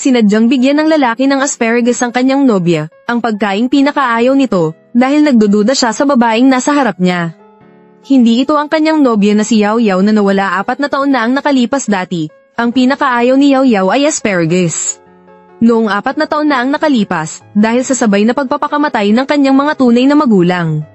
Sinadyang bigyan ng lalaki ng asparagus ang kanyang nobya, ang pagkaing pinakaayaw nito, dahil nagdududa siya sa babaeng nasa harap niya. Hindi ito ang kanyang nobya na si Yao Yao na nawala 4 na taon na ang nakalipas dati, ang pinakaayaw ni Yao Yao ay asparagus. Noong 4 na taon na ang nakalipas, dahil sa sabay na pagpapakamatay ng kanyang mga tunay na magulang.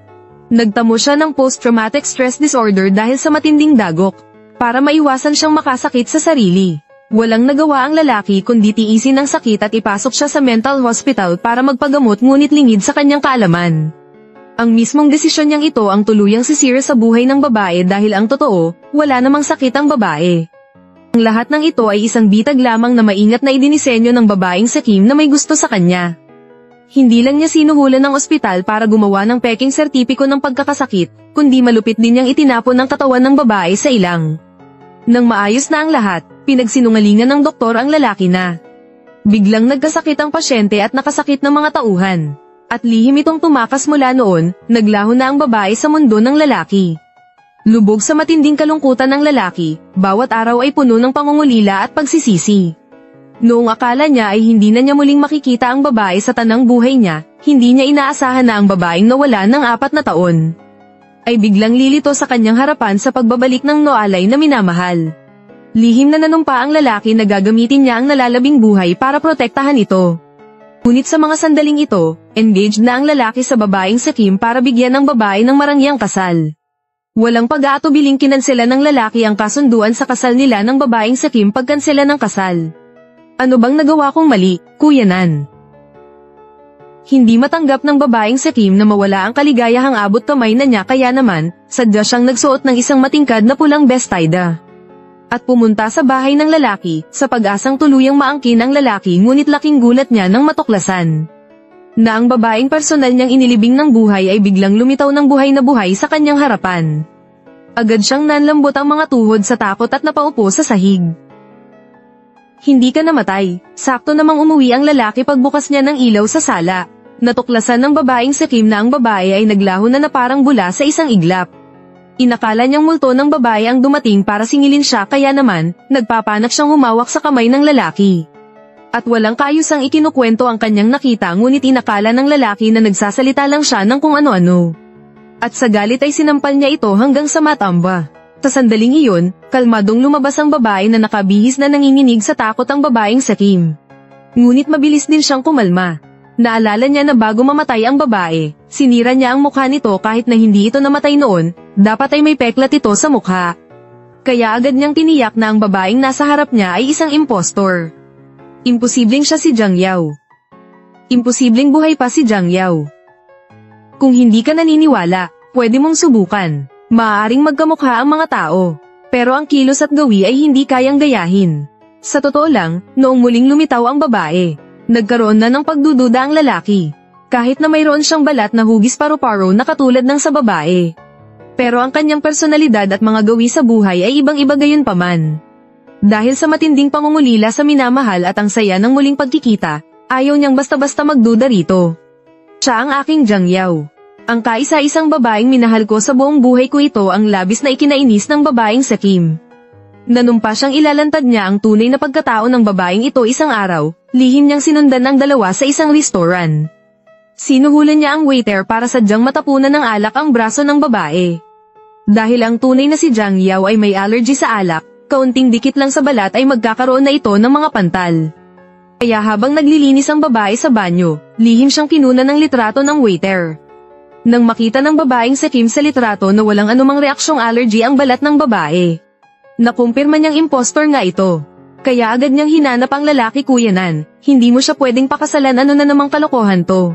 Nagtamo siya ng post-traumatic stress disorder dahil sa matinding dagok, para maiwasan siyang makasakit sa sarili. Walang nagawa ang lalaki kundi tiisin ang sakit at ipasok siya sa mental hospital para magpagamot ngunit lingid sa kanyang kaalaman. Ang mismong desisyon niyang ito ang tuluyang sisira sa buhay ng babae dahil ang totoo, wala namang sakit ang babae. Ang lahat ng ito ay isang bitag lamang na maingat na idinisenyo ng babaeng sakim na may gusto sa kanya. Hindi lang niya sinuhulan ng ospital para gumawa ng peking sertipiko ng pagkakasakit, kundi malupit din niyang itinapon ang katawan ng babae sa ilang. Nang maayos na ang lahat, pinagsinungalingan ng doktor ang lalaki na biglang nagkasakit ang pasyente at nakasakit ng mga tauhan. At lihim itong tumakas mula noon, naglaho na ang babae sa mundo ng lalaki. Lubog sa matinding kalungkutan ng lalaki, bawat araw ay puno ng pangungulila at pagsisisi. Noong akala niya ay hindi na niya muling makikita ang babae sa tanang buhay niya, hindi niya inaasahan na ang babaeng nawala ng 4 na taon ay biglang lilito sa kanyang harapan sa pagbabalik ng noalay na minamahal. Lihim na nanumpa ang lalaki na gagamitin niya ang nalalabing buhay para protektahan ito. Ngunit sa mga sandaling ito, engaged na ang lalaki sa babaeng sakim para bigyan ng babae ng marangyang kasal. Walang pag-aatubiling kinansela ng lalaki ang kasunduan sa kasal nila ng babaeng sakim pagkansela ng kasal. Ano bang nagawa kong mali, Kuya Nan? Hindi matanggap ng babaeng sakim na mawala ang kaligayahang abot kamay na niya kaya naman, sadya siyang nagsuot ng isang matingkad na pulang bestida. At pumunta sa bahay ng lalaki, sa pag-asang tuluyang maangkin ang lalaki ngunit laking gulat niya nang matuklasan na ang babaeng personal niyang inilibing ng buhay ay biglang lumitaw ng buhay na buhay sa kanyang harapan. Agad siyang nanlambot ang mga tuhod sa takot at napaupo sa sahig. Hindi ka namatay, sakto namang umuwi ang lalaki pagbukas niya ng ilaw sa sala. Natuklasan ng babaeng sakim na ang babae ay naglaho na parang bula sa isang iglap. Inakala niyang multo ng babae ang dumating para singilin siya kaya naman, nagpapanak siyang humawak sa kamay ng lalaki. At walang kaayusang ikinukwento ang kanyang nakita ngunit inakala ng lalaki na nagsasalita lang siya ng kung ano-ano. At sa galit ay sinampal niya ito hanggang sa matamba. Sa sandaling iyon, kalmadong lumabas ang babae na nakabihis na nanginginig sa takot ang babaeng sakim. Ngunit mabilis din siyang kumalma. Naalala niya na bago mamatay ang babae, sinira niya ang mukha nito kahit na hindi ito namatay noon, dapat ay may peklat ito sa mukha. Kaya agad niyang tiniyak na ang babaeng nasa harap niya ay isang impostor. Imposibleng siya si Jiang Yao. Imposibleng buhay pa si Jiang Yao. Kung hindi ka naniniwala, pwede mong subukan. Maaaring magkamukha ang mga tao, pero ang kilos at gawi ay hindi kayang gayahin. Sa totoo lang, noong muling lumitaw ang babae, nagkaroon na ng pagdududa ang lalaki. Kahit na mayroon siyang balat na hugis paru-paro na katulad ng sa babae. Pero ang kanyang personalidad at mga gawi sa buhay ay ibang-iba gayon paman. Dahil sa matinding pangungulila sa minamahal at ang saya ng muling pagkikita, ayaw niyang basta-basta magduda rito. Siya ang aking Jiang Yao. Ang kaisa-isang babaeng minahal ko sa buong buhay ko ito ang labis na ikinainis ng babaeng sakim. Nanumpa siyang ilalantad niya ang tunay na pagkatao ng babaeng ito isang araw, lihim niyang sinundan ng dalawa sa isang restoran. Sinuhulan niya ang waiter para sadyang matapunan ng alak ang braso ng babae. Dahil ang tunay na si Jiang Yao ay may allergy sa alak, kaunting dikit lang sa balat ay magkakaroon na ito ng mga pantal. Kaya habang naglilinis ang babae sa banyo, lihim siyang kinunan ng litrato ng waiter. Nang makita ng babaeng sakim sa litrato na walang anumang reaksyong allergy ang balat ng babae, nakumpirma niyang impostor nga ito. Kaya agad niyang hinanap ang lalaki Kuya Nan, hindi mo siya pwedeng pakasalan ano na namang kalokohan to.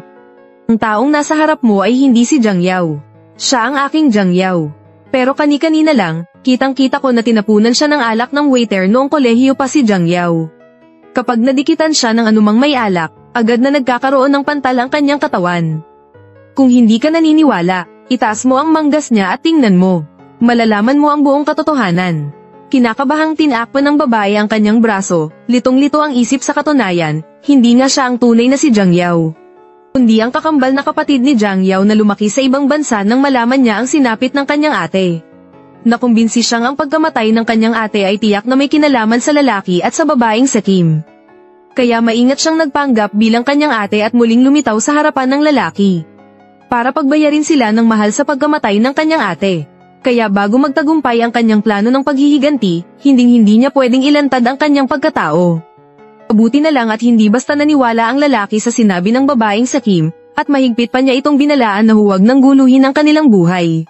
Ang taong nasa harap mo ay hindi si Jiang Yao. Siya ang aking Jiang Yao. Pero kani-kanina lang, kitang-kita ko na tinapunan siya ng alak ng waiter noong kolehiyo pa si Jiang Yao. Kapag nadikitan siya ng anumang may alak, agad na nagkakaroon ng pantal ang kanyang katawan. Kung hindi ka naniniwala, itaas mo ang manggas niya at tingnan mo. Malalaman mo ang buong katotohanan. Kinakabahang tinakpan ng babae ang kanyang braso, litong-lito ang isip sa katunayan, hindi nga siya ang tunay na si Jiang Yao. Kundi ang kakambal na kapatid ni Jiang Yao na lumaki sa ibang bansa nang malaman niya ang sinapit ng kanyang ate. Nakumbinsi siyang ang pagkamatay ng kanyang ate ay tiyak na may kinalaman sa lalaki at sa babaeng sakim. Kaya maingat siyang nagpanggap bilang kanyang ate at muling lumitaw sa harapan ng lalaki. Para pagbayarin sila ng mahal sa pagkamatay ng kanyang ate. Kaya bago magtagumpay ang kanyang plano ng paghihiganti, hinding-hindi niya pwedeng ilantad ang kanyang pagkatao. Mabuti na lang at hindi basta naniwala ang lalaki sa sinabi ng babaeng sa Kim, at mahigpit pa niya itong binalaan na huwag nang guluhin ang kanilang buhay.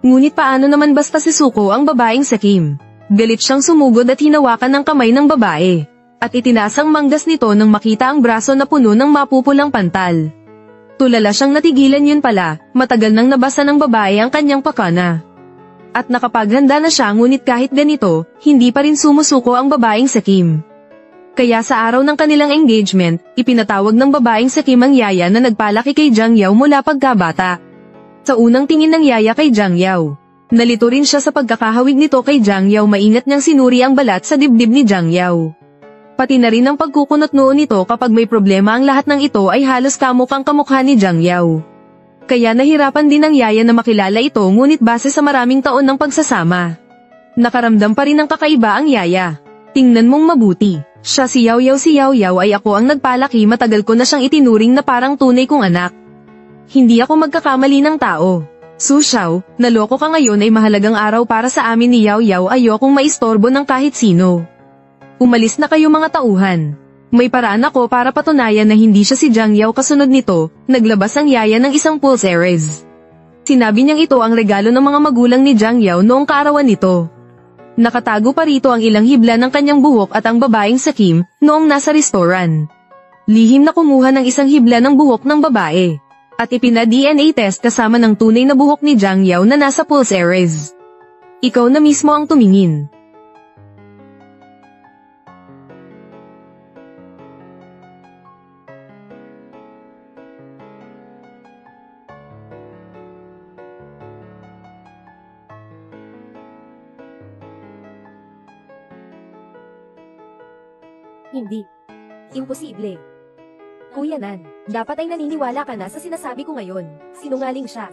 Ngunit paano naman basta si Suko ang babaeng sa Kim? Galit siyang sumugod at hinawakan ng kamay ng babae. At itinasang manggas nito nang makita ang braso na puno ng mapupulang pantal. Tulala siyang natigilan yun pala, matagal nang nabasa ng babae ang kanyang pakana. At nakapaghanda na siya ngunit kahit ganito, hindi pa rin sumusuko ang babaeng sa Kim. Kaya sa araw ng kanilang engagement, ipinatawag ng babaeng sa Kim ang yaya na nagpalaki kay Jang Yao mula pagkabata. Sa unang tingin ng yaya kay Jang Yao, nalito rin siya sa pagkakahawig nito kay Jang Yao, maingat niyang sinuri ang balat sa dibdib ni Jang Yao. Pati na rin ang pagkukunot noo nito kapag may problema, ang lahat ng ito ay halos kamukhang kamukha ni Jang Yao. Kaya nahirapan din ang yaya na makilala ito, ngunit base sa maraming taon ng pagsasama, nakaramdam pa rin ng kakaiba ang yaya. Tingnan mong mabuti, siya si Yao Yao, si Yao Yao ay ako ang nagpalaki, matagal ko na siyang itinuring na parang tunay kong anak. Hindi ako magkakamali ng tao. Su Xiao, naloko ka ngayon, ay mahalagang araw para sa amin ni Yao Yao, ayokong maistorbo ng kahit sino. Umalis na kayo mga tauhan. May paraan ako para patunayan na hindi siya si Jang Yao. Kasunod nito, naglabas ang yaya ng isang pulseres. Sinabi niyang ito ang regalo ng mga magulang ni Jang Yao noong kaarawan nito. Nakatago pa rito ang ilang hibla ng kanyang buhok at ang babaeng sa Kim, noong nasa restoran. Lihim na kumuha ng isang hibla ng buhok ng babae. At ipina-DNA test kasama ng tunay na buhok ni Jang Yao na nasa pulseres. Ikaw na mismo ang tumingin. Hindi. Imposible. Kuya Nan, dapat ay naniniwala ka na sa sinasabi ko ngayon. Sinungaling siya.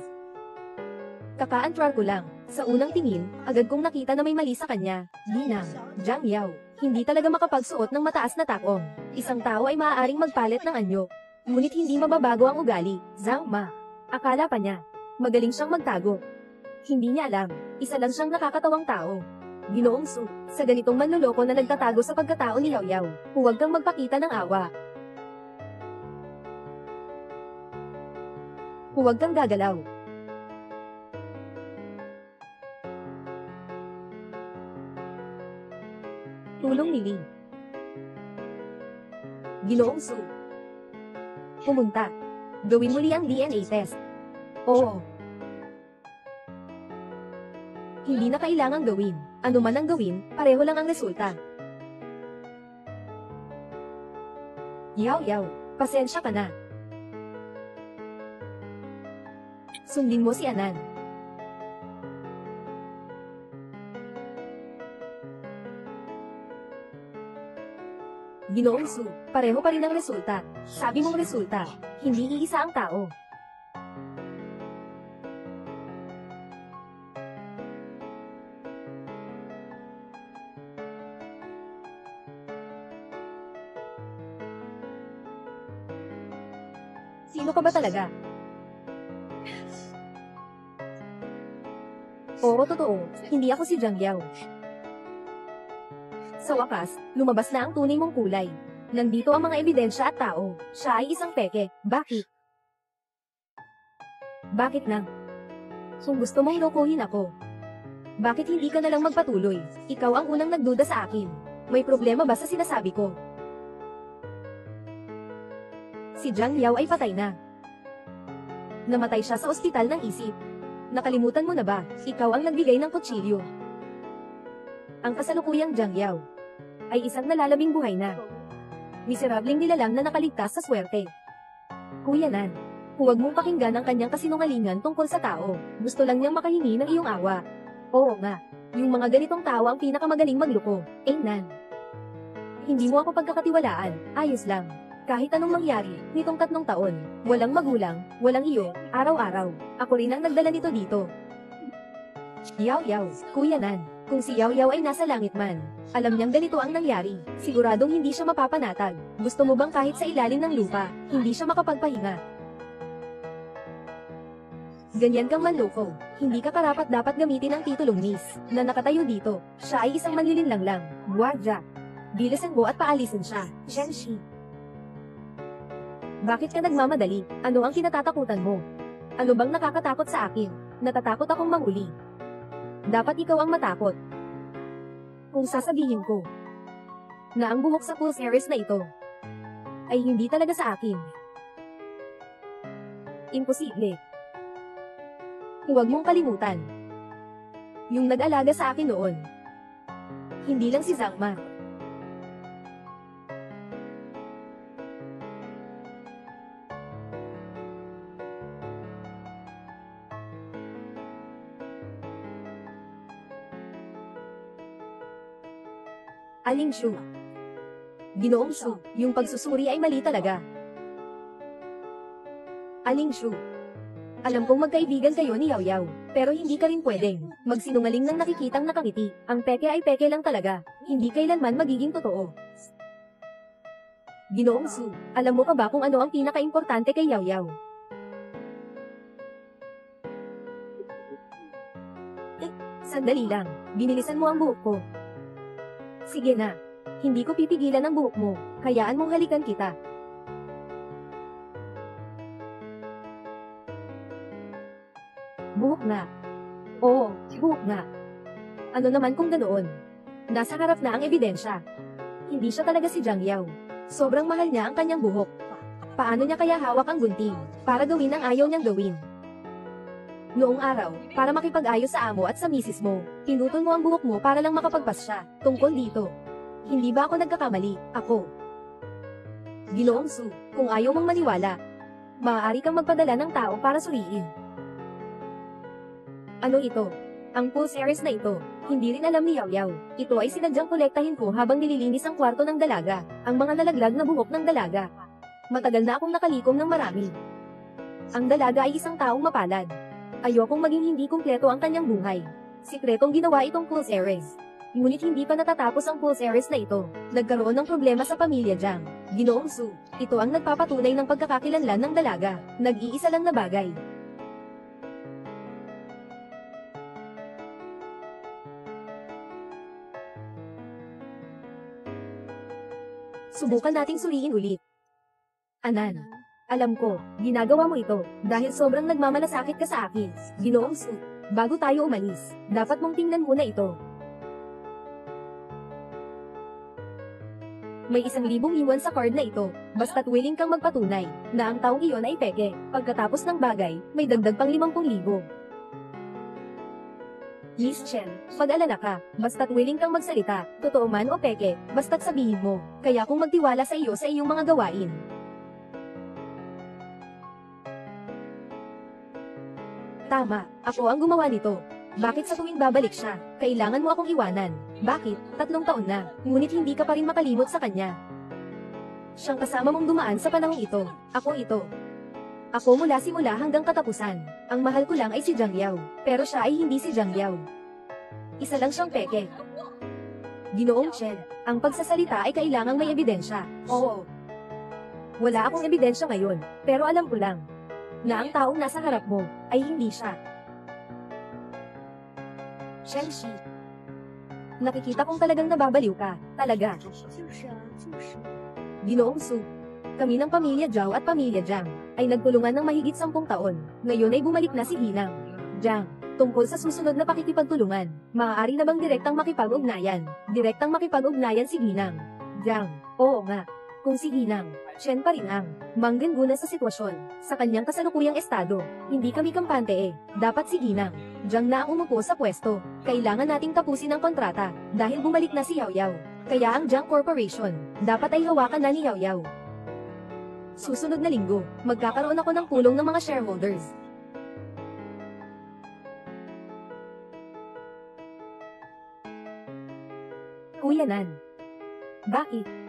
Kakaantrar ko lang. Sa unang tingin, agad kong nakita na may mali sa kanya. Ninang, Jang Yao, hindi talaga makapagsuot ng mataas na takong. Isang tao ay maaaring magpalit ng anyo. Ngunit hindi mababago ang ugali. Zhang Ma. Akala pa niya, magaling siyang magtago. Hindi niya alam, isa lang siyang nakakatawang tao. Ginoong Su, sa ganitong manloloko na nagtatago sa pagkatao ni Yao Yao, huwag kang magpakita ng awa. Huwag kang gagalaw. Tulong ni Lee. Ginoong Su. Pumunta. Gawin muli ang DNA test. Oo. Hindi na kailangang gawin. Ano man ang gawin, pareho lang ang resulta. Yao Yao, pasensya ka na. Sundin mo si Anan. Ginoong Su, pareho pa rin ang resulta. Sabi mong resulta, hindi iisa ang tao. Sino ka ba talaga? Oo, totoo. Hindi ako si Jang Yao. Sa wakas, lumabas na ang tunay mong kulay. Nandito ang mga ebidensya at tao. Siya ay isang peke. Bakit? Bakit nang? Kung gusto mong lokohin ako, bakit hindi ka nalang magpatuloy? Ikaw ang unang nagduda sa akin. May problema ba sa sinasabi ko? Si Jang Yao ay patay na. Namatay siya sa ospital ng isip. Nakalimutan mo na ba, ikaw ang nagbigay ng kutsilyo? Ang kasalukuyang Jang Yao ay isang nalalabing buhay na. Miserableng nilalang na nakaligtas sa swerte. Kuya Nan, huwag mong pakinggan ang kanyang kasinungalingan tungkol sa tao. Gusto lang niyang makahingi ng iyong awa. Oo nga, yung mga ganitong tao ang pinakamagaling magloko. Nan, hindi mo ako pagkakatiwalaan, ayos lang. Kahit anong mangyari, nitong 3 taon, walang magulang, walang iyo, araw-araw, ako rin ang nagdala nito dito. Yao Yao, Kuya Nan, Kung si Yao Yao ay nasa langit man, alam niyang ganito ang nangyari. Siguradong hindi siya mapapanatag. Gusto mo bang kahit sa ilalim ng lupa, hindi siya makapagpahinga? Ganyan kang manloko. Hindi ka karapat dapat gamitin ang titulong Miss na nakatayo dito. Siya ay isang manlilinlang lang. Guardia. Bilisan mo at paalisin siya. Shenshi. Bakit ka nagmamadali? Ano ang kinatatakutan mo? Ano bang nakakatakot sa akin? Natatakot akong manguli. Dapat ikaw ang matakot. Kung sasabihin ko na ang buhok sa Pulse Heiress na ito ay hindi talaga sa akin. Imposible. Huwag mong kalimutan. Yung nag-alaga sa akin noon. Hindi lang si Zangma. Aling Shu. Ginoong Shu, yung pagsusuri ay mali talaga. Aling Shu. Alam kong magkaibigan kayo ni Yao Yao, pero hindi ka rin pwedeng magsinungaling nang nakikitang nakangiti. Ang peke ay peke lang talaga, hindi kailanman magiging totoo. Ginoong Shu, alam mo pa ba kung ano ang pinaka-importante kay Yao Yao? Sandali lang, binilisan mo ang buhok ko. Sige na. Hindi ko pipigilan ang buhok mo. Hayaan mong halikan kita. Buhok nga. Oo, buhok nga. Ano naman kung ganoon? Nasa harap na ang ebidensya. Hindi siya talaga si Zhang Yao. Sobrang mahal niya ang kanyang buhok. Paano niya kaya hawak ang gunting para gawin ang ayaw niyang gawin? Noong araw, para makipag-ayos sa amo at sa misis mo, pinutol mo ang buhok mo para lang makapagpas siya. Tungkol dito. Hindi ba ako nagkakamali? Ako. Ginoong Shu, kung ayaw mong maniwala, maaari kang magpadala ng tao para suriin. Ano ito? Ang Pulse Heiress na ito, hindi rin alam ni Yao Yao. Ito ay sinadyang kolektahin ko habang nililinis ang kwarto ng dalaga, ang mga nalaglag na buhok ng dalaga. Matagal na akong nakalikom ng marami. Ang dalaga ay isang taong mapalad. Ayokong maging hindi kumpleto ang kanyang buhay. Sikretong ginawa itong Pulse Heiress. Ngunit hindi pa natatapos ang Pulse Heiress na ito. Nagkaroon ng problema sa pamilya Zhang. Ginoong Shu, ito ang nagpapatunay ng pagkakakilanlan ng dalaga. Nag-iisa lang na bagay. Subukan nating suriin ulit. Anan. Alam ko, ginagawa mo ito, dahil sobrang nagmamalasakit ka sa akin. Ginoong Shu, bago tayo umalis, dapat mong tingnan muna ito. May 1,000 iwan sa card na ito, basta't willing kang magpatunay, na ang taong iyon ay peke. Pagkatapos ng bagay, may dagdag pang 50,000. Miss Chen, pag-alala ka, basta't willing kang magsalita, totoo man o peke, basta't sabihin mo, kaya kung magtiwala sa iyo sa iyong mga gawain. Tama, ako ang gumawa nito. Bakit sa tuwing babalik siya, kailangan mo akong iwanan? Bakit? 3 taon na, ngunit hindi ka pa rin makalimot sa kanya. Siyang kasama mong dumaan sa panahong ito. Ako ito. Ako mula simula hanggang katapusan. Ang mahal ko lang ay si Zhang Yao, pero siya ay hindi si Zhang Yao. Isa lang siyang peke. Ginoong Chen, ang pagsasalita ay kailangang may ebidensya. Oo. Wala akong ebidensya ngayon, pero alam ko lang na ang taong nasa harap mo ay hindi siya. Shenshi. Nakikita kong talagang nababaliw ka. Talaga. Ginoong Shu. Kami ng pamilya Zhao at pamilya Zhang ay nagtulungan ng mahigit 10 taon. Ngayon ay bumalik na si Hinang. Zhang, tungkol sa susunod na pakikipagtulungan, maaari na bang direktang makipag-ugnayan? Direktang makipag-ugnayan si Hinang. Zhang, oo nga. Kung si Hinang, Chen pa rin ang manggana sa sitwasyon, sa kanyang kasalukuyang estado. Hindi kami kampante eh. Dapat si Hinang, Zhang na ang umupo sa pwesto. Kailangan nating tapusin ang kontrata, dahil bumalik na si Yao Yao. Kaya ang Zhang Corporation, dapat ay hawakan na ni Yao Yao. Susunod na linggo, magkakaroon ako ng pulong ng mga shareholders. Kuya Nan. Bakit?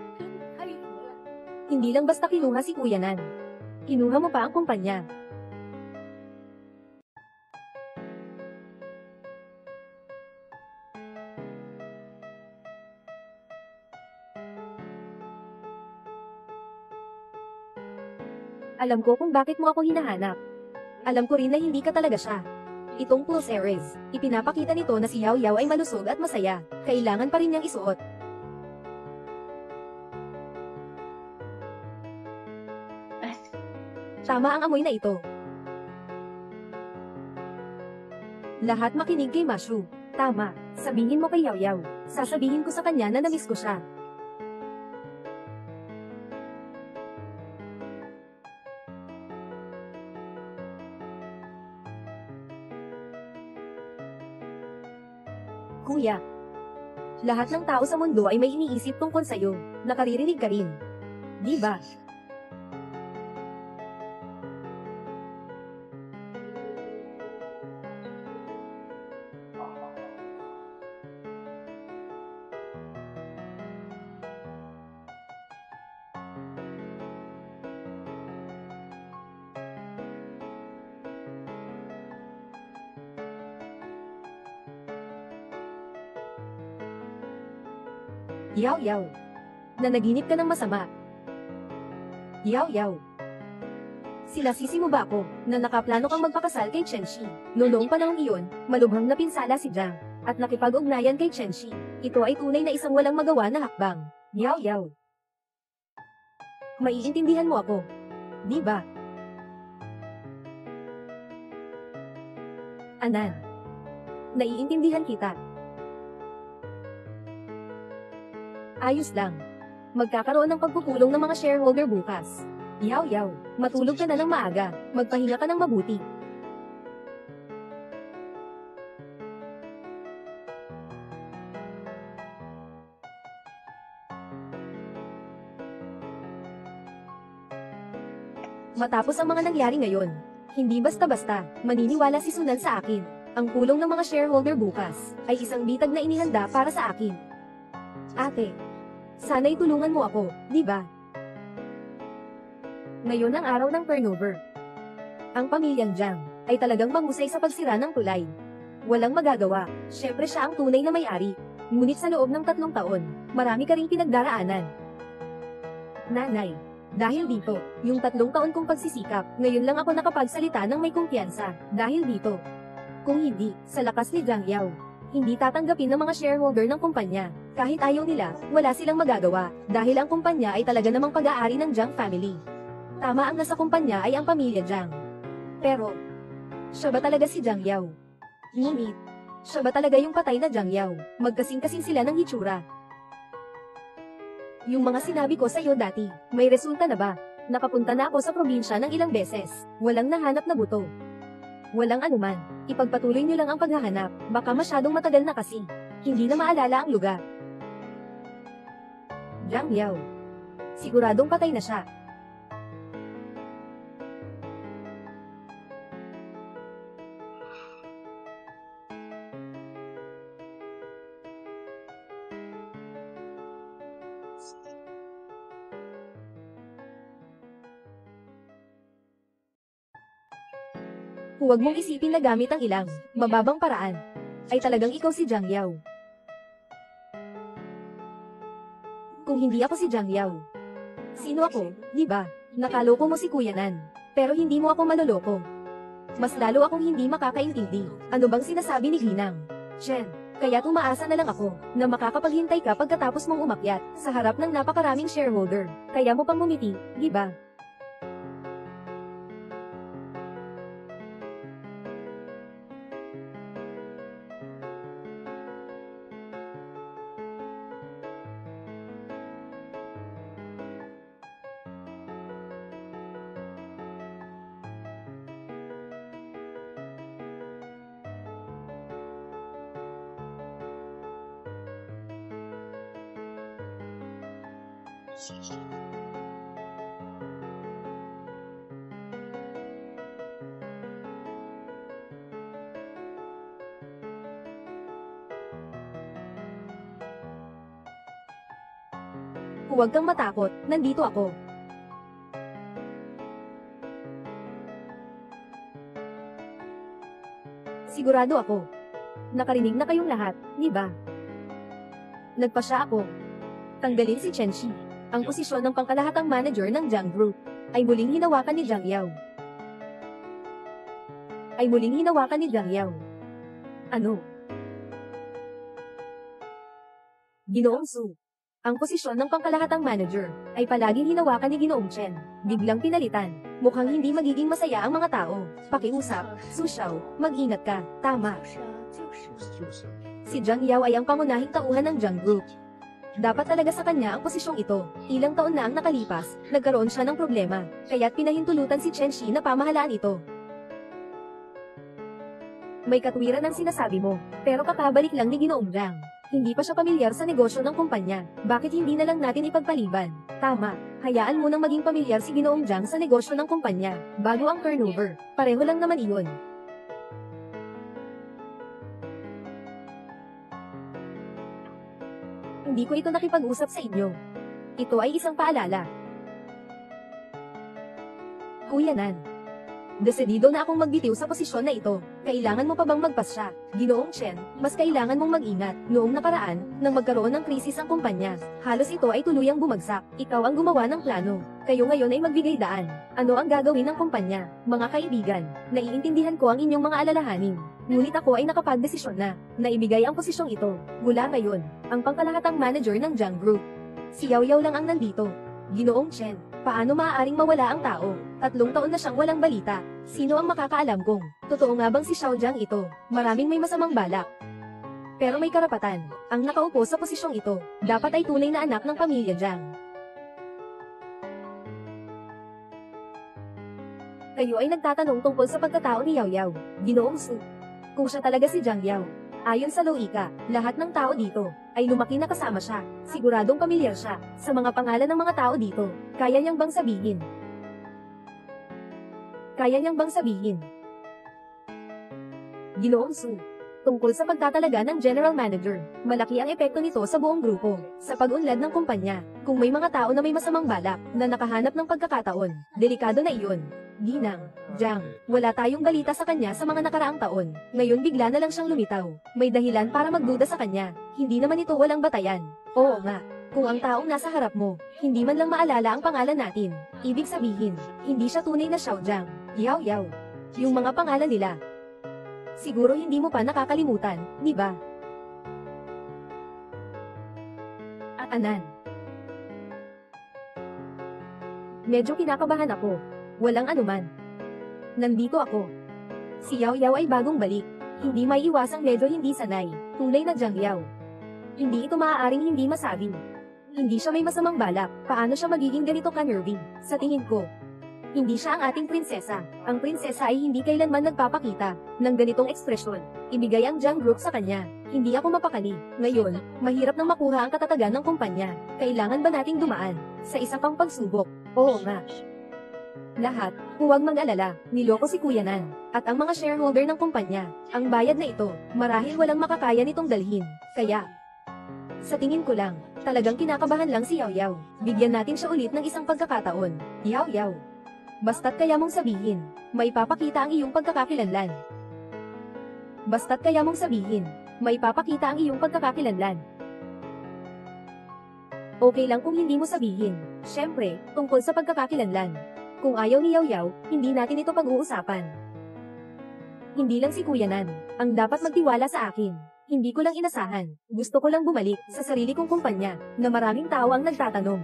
Hindi lang basta kinuha si Kuya Nan. Kinuha mo pa ang kumpanya. Alam ko kung bakit mo ako hinahanap. Alam ko rin na hindi ka talaga siya. Itong Pulse Ares, ipinapakita nito na si Yao Yao ay malusog at masaya. Kailangan pa rin niyang isuot. Tama ang amoy na ito. Lahat makinig kay Mashu. Tama, sabihin mo kay Yao Yao. Sasabihin ko sa kanya na namiss ko siya. Kuya, lahat ng tao sa mundo ay may iniisip tungkol sa'yo. Nakaririnig ka rin. Di ba? Yao Yao. Nanaginip ka ng masama. Yao Yao. Sinasisi mo ba ako na nakaplano kang magpakasal kay Chenxi? Noong panahong iyon, malubhang napinsala si Jiang at nakipag-ugnayan kay Chenxi. Ito ay tunay na isang walang magawa na hakbang. Yao Yao. Maiintindihan mo ako. Di ba? Anan. Naiintindihan kita. Ayos lang. Magkakaroon ng pagpupulong ng mga shareholder bukas. Yao Yao, matulog ka na ng maaga. Magpahinga ka ng mabuti. Matapos ang mga nangyari ngayon, hindi basta-basta, maniniwala si Sunan sa akin. Ang pulong ng mga shareholder bukas ay isang bitag na inihanda para sa akin. Ate, sana'y tulungan mo ako, di ba? Ngayon ang araw ng turnover. Ang pamilyang Jiang ay talagang mahusay sa pagsira ng tulay. Walang magagawa, syempre siya ang tunay na may-ari. Ngunit sa loob ng 3 taon, marami ka ring pinagdaraanan. Nanay, dahil dito, yung 3 taon kong pagsisikap, ngayon lang ako nakapagsalita ng may kumpiyansa. Dahil dito, kung hindi, sa lakas ni Jiang Yao, hindi tatanggapin ng mga shareholder ng kumpanya. Kahit ayaw nila, wala silang magagawa, dahil ang kumpanya ay talaga namang pag-aari ng Jiang family. Tama ang nasa kumpanya ay ang pamilya Jiang. Pero, siya ba talaga si Jiang Yao? Ngunit, siya ba talaga yung patay na Jiang Yao? Magkasing-kasing sila ng hitsura. Yung mga sinabi ko sa iyo dati, may resulta na ba? Nakapunta na ako sa probinsya ng ilang beses. Walang nahanap na buto. Walang anuman. Ipagpatuloy niyo lang ang paghahanap. Baka masyadong matagal na kasi. Hindi na maalala ang lugar. Jiang Yao. Siguradong patay na siya. Huwag mong isipin na gamit ang ilang mababang paraan ay talagang ikaw si Jiang Yao. Kung hindi ako si Jiang Yao, sino ako, di ba? Nakaloko mo si Kuya Nan, pero hindi mo ako maloloko. Mas lalo akong hindi makakaintindi. Ano bang sinasabi ni Ginang? Chen, kaya tumaasa na lang ako na makakapaghintay ka pagkatapos mong umakyat sa harap ng napakaraming shareholder. Kaya mo pang ngumiti, di ba? Huwag kang matakot, nandito ako. Sigurado ako. Nakarinig na kayong lahat, di ba? Nagpasya ako. Tanggalin si Chenxi, ang posisyon ng pangkalahatang manager ng Jiang Group. Ay muling hinawakan ni Jiang Yao. Ay muling hinawakan ni Jiang Yao. Ano? Ginoong Su. Ang posisyon ng pangkalahatang manager ay palaging hinawakan ni Ginoong Chen. Biglang pinalitan. Mukhang hindi magiging masaya ang mga tao. Pakiusap, Su Xiao, mag-ingat ka. Tama. Si Jiang Yao ay ang pangunahing tauhan ng Jiang Group. Dapat talaga sa kanya ang posisyong ito. Ilang taon na ang nakalipas, nagkaroon siya ng problema, kaya't pinahintulutan si Chen Shi na pamahalaan ito. May katwiran ang sinasabi mo, pero kakabalik lang ni Ginoong Jiang. Hindi pa siya pamilyar sa negosyo ng kumpanya. Bakit hindi na lang natin ipagpaliban? Tama, hayaan mo nang maging pamilyar si Ginoong Jiang sa negosyo ng kumpanya, bago ang turnover. Pareho lang naman iyon. Hindi ko ito nakipag-usap sa inyo. Ito ay isang paalala. Kuya Nan. Desidido na akong magbitiw sa posisyon na ito. Kailangan mo pa bang magpasya? Ginoong Chen, mas kailangan mong mag-ingat. Noong nakaraan, nang magkaroon ng krisis ang kumpanya, halos ito ay tuluyang bumagsak. Ikaw ang gumawa ng plano. Kayo ngayon ay magbigay daan. Ano ang gagawin ng kumpanya? Mga kaibigan, naiintindihan ko ang inyong mga alalahanin. Ngunit ako ay nakapagdesisyon na ibigay ang posisyong ito. Mula ngayon, ang pangkalahatang manager ng Jiang Group. Si Yao Yao lang ang nandito. Ginoong Chen, paano maaaring mawala ang tao? 3 taon na siyang walang balita. Sino ang makakaalam kung totoo nga bang si Xiao Jiang ito? Maraming may masamang balak. Pero may karapatan. Ang nakaupo sa posisyong ito, dapat ay tunay na anak ng pamilya Jiang. Kayo ay nagtatanong tungkol sa pagkatao ni Yao Yao, Ginoong Su. Kung siya talaga si Jiang Yao. Ayon sa logika, lahat ng tao dito ay lumaki na kasama siya. Siguradong pamilyar siya sa mga pangalan ng mga tao dito. Kaya niyang bang sabihin? Kaya niyang bang sabihin? Ginoong Su. Tungkol sa pagtatalaga ng general manager, malaki ang epekto nito sa buong grupo. Sa pag-unlad ng kumpanya, kung may mga tao na may masamang balak na nakahanap ng pagkakataon, delikado na iyon. Ginang, Jiang, wala tayong balita sa kanya sa mga nakaraang taon. Ngayon bigla na lang siyang lumitaw. May dahilan para magduda sa kanya. Hindi naman ito walang batayan. Oo nga. Kung ang taong nasa harap mo, hindi man lang maalala ang pangalan natin. Ibig sabihin, hindi siya tunay na Xiao Jiang, Yao Yao. Yung mga pangalan nila. Siguro hindi mo pa nakakalimutan, di ba? Anan. Medyo kinakabahan ako. Walang anuman. Nandito ako. Si Yao Yao ay bagong balik. Hindi may iwasang medyo hindi sanay. Tunay na Jiang Yao. Hindi ito maaaring hindi masabi. Hindi siya may masamang balak. Paano siya magiging ganito ka-nervy? Sa tingin ko, hindi siya ang ating prinsesa. Ang prinsesa ay hindi kailanman nagpapakita ng ganitong ekspresyon. Ibigay ang Jiang Group sa kanya. Hindi ako mapakali. Ngayon, mahirap nang makuha ang katatagan ng kumpanya. Kailangan ba nating dumaan sa isa pang pagsubok? Oo nga. Lahat, huwag mag-alala, niloko si Kuya Nan, at ang mga shareholder ng kumpanya. Ang bayad na ito, marahil walang makakaya nitong dalhin. Kaya, sa tingin ko lang, talagang kinakabahan lang si Yao Yao. Bigyan natin siya ulit ng isang pagkakataon. Yao Yao. Basta't kaya mong sabihin, may papakita ang iyong pagkakakilanlan. Basta't kaya mong sabihin, may papakita ang iyong pagkakakilanlan. Okay lang kung hindi mo sabihin. Siyempre, tungkol sa pagkakakilanlan. Kung ayaw ni Yao Yao, hindi natin ito pag-uusapan. Hindi lang si Kuya Nan ang dapat magtiwala sa akin. Hindi ko lang inasahan. Gusto ko lang bumalik sa sarili kong kumpanya na maraming tao ang nagtatanong.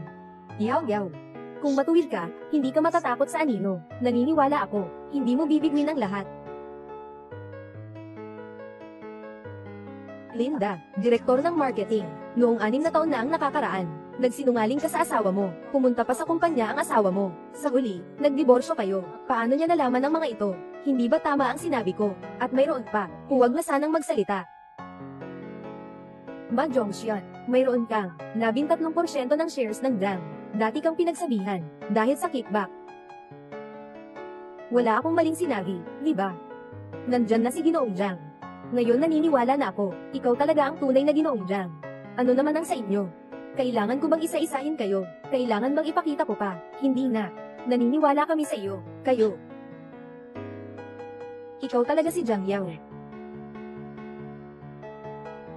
Yao Yao. Kung matuwid ka, hindi ka matatakot sa anino. Naniniwala ako, hindi mo bibigwin ang lahat. Linda, direktor ng marketing. Noong 6 na taon na ang nakakaraan, nagsinungaling ka sa asawa mo. Pumunta pa sa kumpanya ang asawa mo. Sa huli, nagdiborsyo kayo. Paano niya nalaman ang mga ito? Hindi ba tama ang sinabi ko? At mayroon pa, huwag na sanang magsalita. Ma Zhongxian, mayroon kang 13% ng shares ng Jiang. Dati kang pinagsabihan, dahil sa kickback. Wala akong maling sinabi, di ba? Nandyan na si Ginoong Jiang. Ngayon naniniwala na ako, ikaw talaga ang tunay na Ginoong Jiang. Ano naman ang sa inyo? Kailangan ko bang isa-isahin kayo? Kailangan bang ipakita ko pa? Hindi na. Naniniwala kami sa iyo. Kayo. Ikaw talaga si Jiang Yao.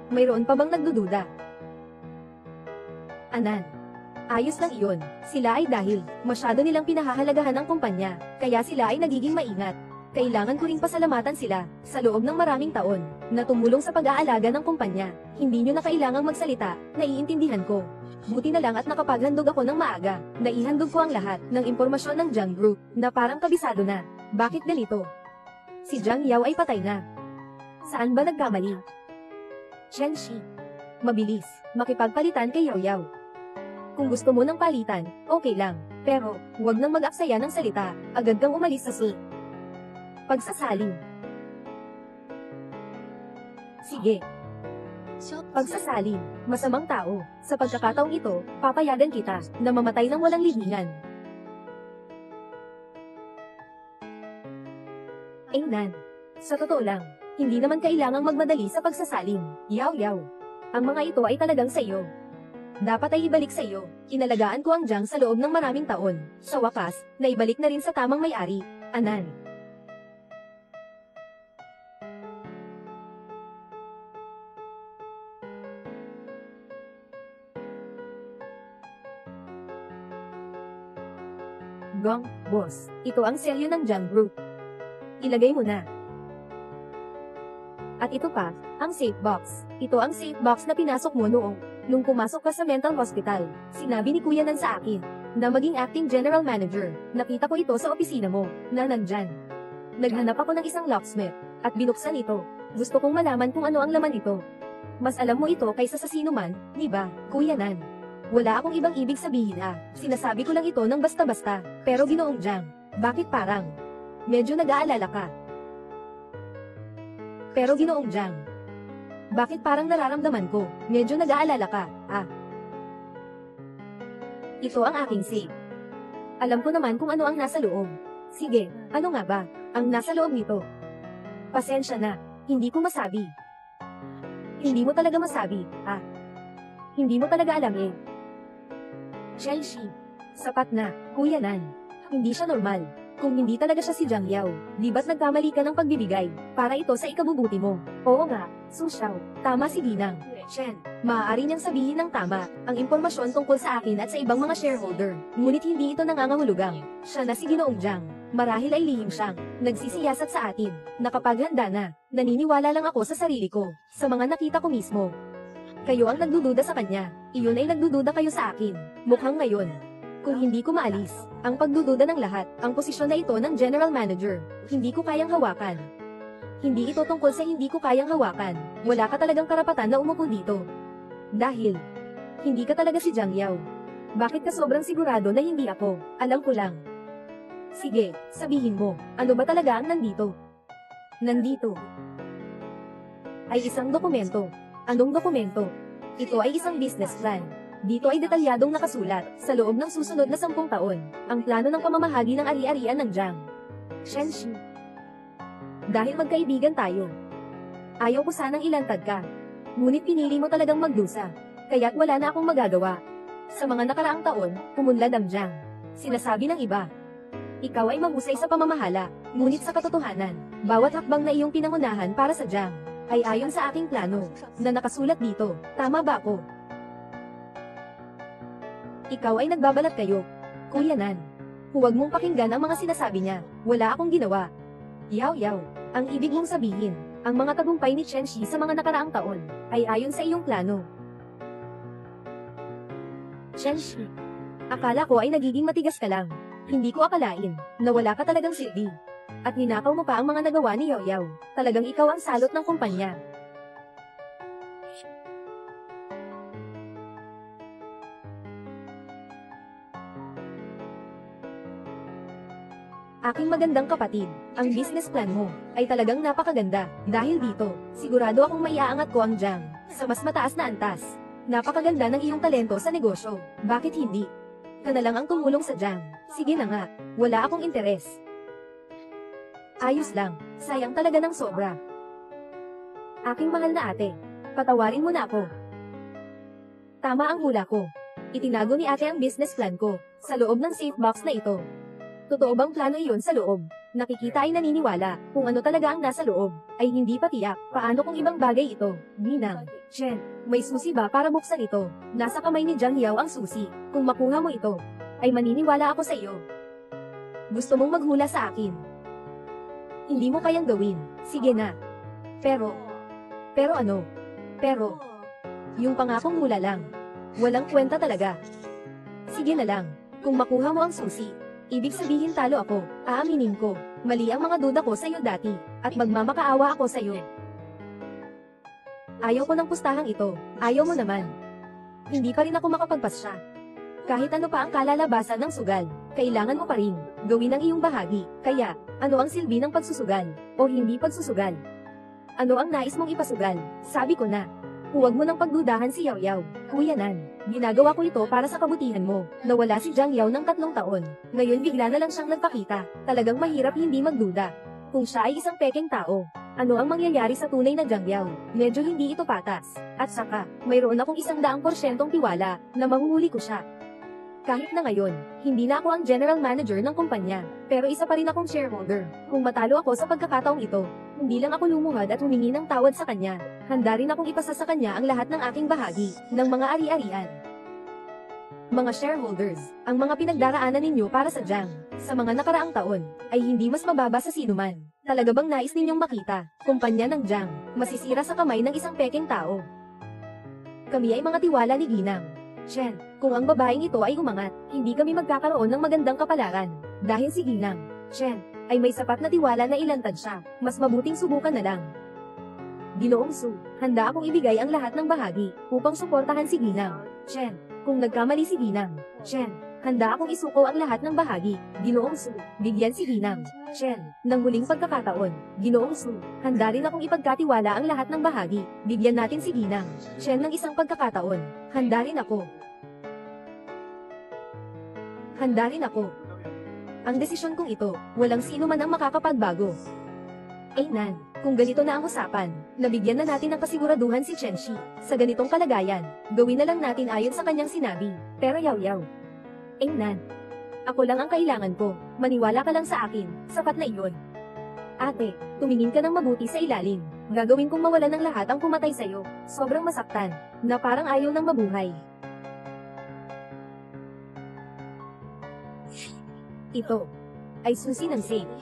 Mayroon pa bang nagdududa? Anan. Ayos lang iyon. Sila ay dahil masyado nilang pinahahalagahan ang kumpanya, kaya sila ay nagiging maingat. Kailangan ko ring pasalamatan sila, sa loob ng maraming taon, na tumulong sa pag-aalaga ng kumpanya. Hindi nyo na kailangang magsalita, naiintindihan ko. Buti na lang at nakapaghandog ako ng maaga. Naihandog ko ang lahat ng impormasyon ng Jiang Group, na parang kabisado na. Bakit ganito? Si Jiang Yao ay patay na. Saan ba nagkamali? Chen Shi. Mabilis, makipagpalitan kay Yao Yao. Kung gusto mo ng palitan, okay lang. Pero, huwag nang mag-aksaya ng salita, agad kang umalis sa suite. Pagsasalin. Sige. Pagsasalin, masamang tao. Sa pagkakataong ito, papayagan kita na mamatay ng walang libingan. Nan. Sa totoo lang, hindi naman kailangang magmadali sa pagsasalin. Yao Yao. Ang mga ito ay talagang sa iyo. Dapat ay ibalik sa iyo. Inalagaan ko ang Jiang sa loob ng maraming taon. Sa wakas, naibalik na rin sa tamang may-ari. Anan. Gong, boss. Ito ang selyo ng Jiang Group. Ilagay mo na. At ito pa, ang safe box. Ito ang safe box na pinasok mo nung pumasok ka sa mental hospital. Sinabi ni Kuya Nan sa akin, na maging acting general manager. Nakita ko ito sa opisina mo, na nandyan. Naghanap ako ng isang locksmith, at binuksan ito. Gusto kong malaman kung ano ang laman nito. Mas alam mo ito kaysa sa sino man, di ba, Kuya Nan? Wala akong ibang ibig sabihin Sinasabi ko lang ito ng basta-basta. Pero Ginoong Jiang, bakit parang medyo nag-aalala ka? Pero Ginoong Jiang, bakit parang nararamdaman ko, medyo nag-aalala ka, Ito ang aking safe. Alam ko naman kung ano ang nasa loob. Sige, ano nga ba, ang nasa loob nito? Pasensya na, hindi ko masabi. Hindi mo talaga masabi, Hindi mo talaga alam Chen Shi. Sapat na, Kuya Nan. Hindi siya normal. Kung hindi talaga siya si Jiang Yao, di ba't nagkamali ka ng pagbibigay, para ito sa ikabubuti mo? Oo nga, Su Xiao. Tama si Ginang. Chen, maaari niyang sabihin ng tama, ang impormasyon tungkol sa akin at sa ibang mga shareholder. Ngunit hindi ito nangangahulugang. Siya na si Ginoong Jiang. Marahil ay lihim siyang nagsisiyasat sa atin. Nakapaghanda na. Naniniwala lang ako sa sarili ko, sa mga nakita ko mismo. Kayo ang nagdududa sa kanya, iyon ay nagdududa kayo sa akin. Mukhang ngayon, kung hindi ko maalis, ang pagdududa ng lahat, ang posisyon na ito ng general manager, hindi ko kayang hawakan. Hindi ito tungkol sa hindi ko kayang hawakan, wala ka talagang karapatan na umupo dito. Dahil, hindi ka talaga si Jiang Yao. Bakit ka sobrang sigurado na hindi ako? Alam ko lang. Sige, sabihin mo, ano ba talaga ang nandito? Nandito ay isang dokumento. Anong dokumento? Ito ay isang business plan. Dito ay detalyadong nakasulat, sa loob ng susunod na 10 taon, ang plano ng pamamahagi ng ari-arian ng Jiang. Chen Shi. Dahil magkaibigan tayo. Ayaw ko sanang ilantad ka. Ngunit pinili mo talagang magdusa. Kaya't wala na akong magagawa. Sa mga nakaraang taon, pumunlad ang Jiang. Sinasabi ng iba, ikaw ay mahusay sa pamamahala, ngunit sa katotohanan, bawat hakbang na iyong pinangunahan para sa Jiang ay ayon sa aking plano, na nakasulat dito. Tama ba ako? Ikaw ay nagbabalat kayo, Kuya Nan. Huwag mong pakinggan ang mga sinasabi niya. Wala akong ginawa. Yao Yao, ang ibig mong sabihin, ang mga tagumpay ni Chen Shi sa mga nakaraang taon, ay ayon sa iyong plano. Chen Shi, akala ko ay nagiging matigas ka lang. Hindi ko akalain, na wala ka talagang silbi. At ninakaw mo pa ang mga nagawa ni Yao Yao. Talagang ikaw ang salot ng kumpanya. Aking magandang kapatid, ang business plan mo ay talagang napakaganda. Dahil dito, sigurado akong maiaangat ko ang Jiang sa mas mataas na antas. Napakaganda ng iyong talento sa negosyo. Bakit hindi? Ka na lang ang tumulong sa Jiang. Sige na nga, wala akong interes. Ayos lang, sayang talaga ng sobra. Aking mahal na ate, patawarin mo na ako. Tama ang hula ko. Itinago ni ate ang business plan ko sa loob ng safe box na ito. Totoo bang plano iyon sa loob nakikita ay naniniwala, kung ano talaga ang nasa loob, ay hindi pa tiyak. Paano kung ibang bagay ito? Ninang, Chen, may susi ba para buksan ito? Nasa kamay ni Jiang Yao ang susi. Kung makuha mo ito, ay maniniwala ako sa iyo. Gusto mong maghula sa akin? Hindi mo kayang gawin. Sige na. Pero ano? Pero, yung pangakong hula lang. Walang kwenta talaga. Sige na lang. Kung makuha mo ang susi, ibig sabihin talo ako. Aaminin ko, mali ang mga duda ko sa iyo dati, at magmamakaawa ako sa iyo. Ayaw ko ng pustahang ito. Ayaw mo naman. Hindi pa rin ako makapagpasya. Kahit ano pa ang kalalabasan ng sugal, kailangan mo pa rin gawin ang iyong bahagi. Kaya, ano ang silbi ng pagsusugal o hindi pagsusugal? Ano ang nais mong ipasugal? Sabi ko na. Huwag mo nang pagdudahan si Yao Yao. Kuyanan, ginagawa ko ito para sa kabutihan mo. Nawala si Jiang Yao ng 3 taon. Ngayon bigla na lang siyang nagpakita. Talagang mahirap hindi magduda. Kung siya ay isang pekeng tao, ano ang mangyayari sa tunay na Jiang Yao? Medyo hindi ito patas. At saka, mayroon akong 100% tiwala na mahuhuli ko siya. Kahit na ngayon, hindi na ako ang general manager ng kumpanya, pero isa pa rin akong shareholder. Kung matalo ako sa pagkakataong ito, hindi lang ako lumuhad at humingi ng tawad sa kanya. Handa rin akong ipasa sa kanya ang lahat ng aking bahagi, ng mga ari-arian. Mga shareholders, ang mga pinagdaraanan ninyo para sa Jiang, sa mga nakaraang taon, ay hindi mas mababa sa sinuman. Talaga bang nais ninyong makita, kumpanya ng Jiang, masisira sa kamay ng isang pekeng tao? Kami ay mga tiwala ni Ginang. Chen, kung ang babaeng ito ay umangat, hindi kami magkakaroon ng magandang kapalaran. Dahil si Ginang, Chen, ay may sapat na tiwala na ilantad siya, mas mabuting subukan na lang. Ginoong Su, handa akong ibigay ang lahat ng bahagi, upang suportahan si Ginang. Chen, kung nagkamali si Ginang, Chen, handa akong isuko ang lahat ng bahagi. Ginoong Su, bigyan si Ginang. Chen, ng huling pagkakataon. Ginoong Su, handa rin akong ipagkatiwala ang lahat ng bahagi. Bigyan natin si Ginang. Chen ng isang pagkakataon. Handa rin ako. Handa rin ako. Ang desisyon kong ito, walang sino man ang makakapagbago. Nan, kung ganito na ang usapan, nabigyan na natin ng kasiguraduhan si Chen Shi. Sa ganitong kalagayan, gawin na lang natin ayon sa kanyang sinabi. Pero Yao Yao, Nan, ako lang ang kailangan ko, maniwala ka lang sa akin, sapat na iyon. Ate, tumingin ka ng mabuti sa ilalim. Gagawin kong mawalan ng lahat ang pumatay sa'yo. Sobrang masaktan, na parang ayaw nang mabuhay. Ito ay susi ng safe.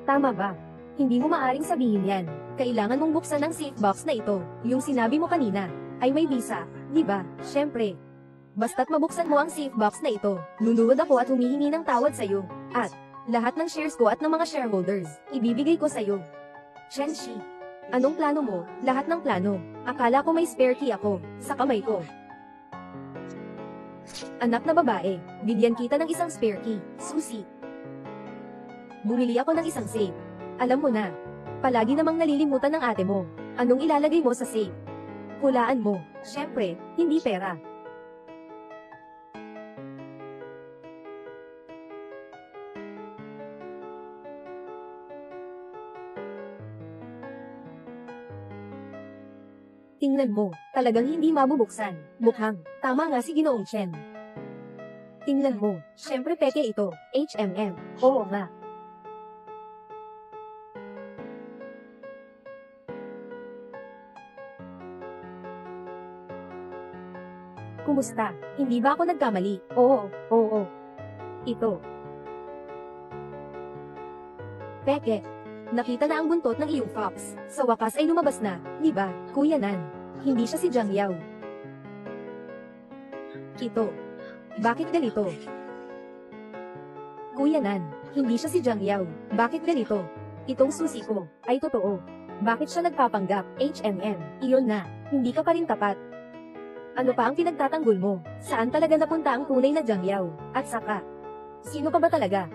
Tama ba? Hindi mo maaring sabihin yan. Kailangan mong buksan ang safe box na ito. Yung sinabi mo kanina, ay may visa, di ba? Syempre. Basta't mabuksan mo ang safe box na ito, luluhod ako at humihingi ng tawad sa'yo. At, lahat ng shares ko at ng mga shareholders, ibibigay ko sa'yo. Chen Shi, anong plano mo? Lahat ng plano. Akala ko may spare key ako, sa kamay ko. Anak na babae, bigyan kita ng isang spare key, susi. Bumili ako ng isang safe. Alam mo na, palagi namang nalilimutan ng ate mo. Anong ilalagay mo sa safe? Hulaan mo, syempre, hindi pera. Tingnan mo, talagang hindi mabubuksan. Mukhang, tama nga si Ginoong Chen. Tingnan mo, syempre peke ito, HMM, oo nga. Kumusta? Hindi ba ako nagkamali? Oo. Ito. Peke. Nakita na ang buntot ng iyong fox. Sa wakas ay lumabas na, di ba, Kuya Nan? Hindi siya si Jiang Yao. Ito. Bakit ganito? Kuya Nan, hindi siya si Jiang Yao. Bakit ganito? Itong susi ko, ay totoo. Bakit siya nagpapanggap, HMM? Iyon na, hindi ka pa rin tapat. Ano pa ang pinagtatanggol mo? Saan talaga napunta ang tunay na Jiang Yao? At saka, sino ka ba talaga?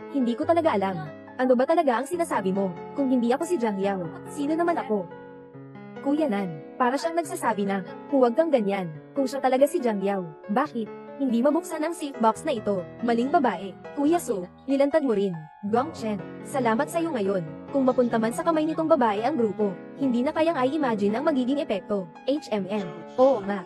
Hindi ko talaga alam. Ano ba talaga ang sinasabi mo? Kung hindi ako si Jiang Yao, sino naman ako? Kuya Nan, para siyang nagsasabi na, huwag kang ganyan, kung siya talaga si Jiang Yao. Bakit? Hindi mabuksan ang safe box na ito, maling babae. Kuya Su, nilantad mo rin. Gong Chen, salamat sa'yo ngayon. Kung mapunta man sa kamay nitong babae ang grupo, hindi na kayang i-imagine ang magiging epekto. HMM, oo nga.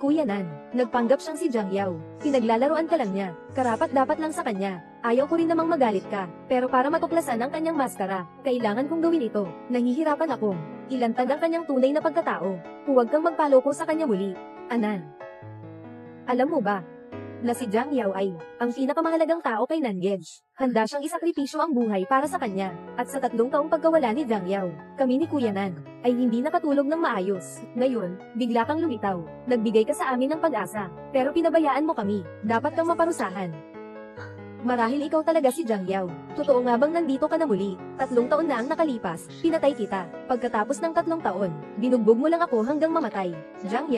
Kuya Nan, nagpanggap siyang si Jiang Yao. Pinaglalaroan ka lang niya. Karapat-dapat lang sa kanya. Ayaw ko rin namang magalit ka. Pero para matuklasan ang kanyang maskara, kailangan kong gawin ito. Nahihirapan ako. Ilantad ang kanyang tunay na pagkatao. Huwag kang magpaloko sa kanya muli. Anan. Alam mo ba, na si Jiang Yao ay ang pinakamahalagang tao kay Nangej. Handa siyang isakripisyo ang buhay para sa kanya. At sa 3 taong pagkawala ni Jiang Yao, kami ni Kuya Nan ay hindi nakatulog ng maayos. Ngayon, bigla kang lumitaw. Nagbigay ka sa amin ng pag-asa. Pero pinabayaan mo kami. Dapat kang maparusahan. Marahil ikaw talaga si Jiang Yao. Totoo nga bang nandito ka na muli? 3 taon na ang nakalipas, pinatay kita. Pagkatapos ng 3 taon, binugbog mo lang ako hanggang mamatay. Jiang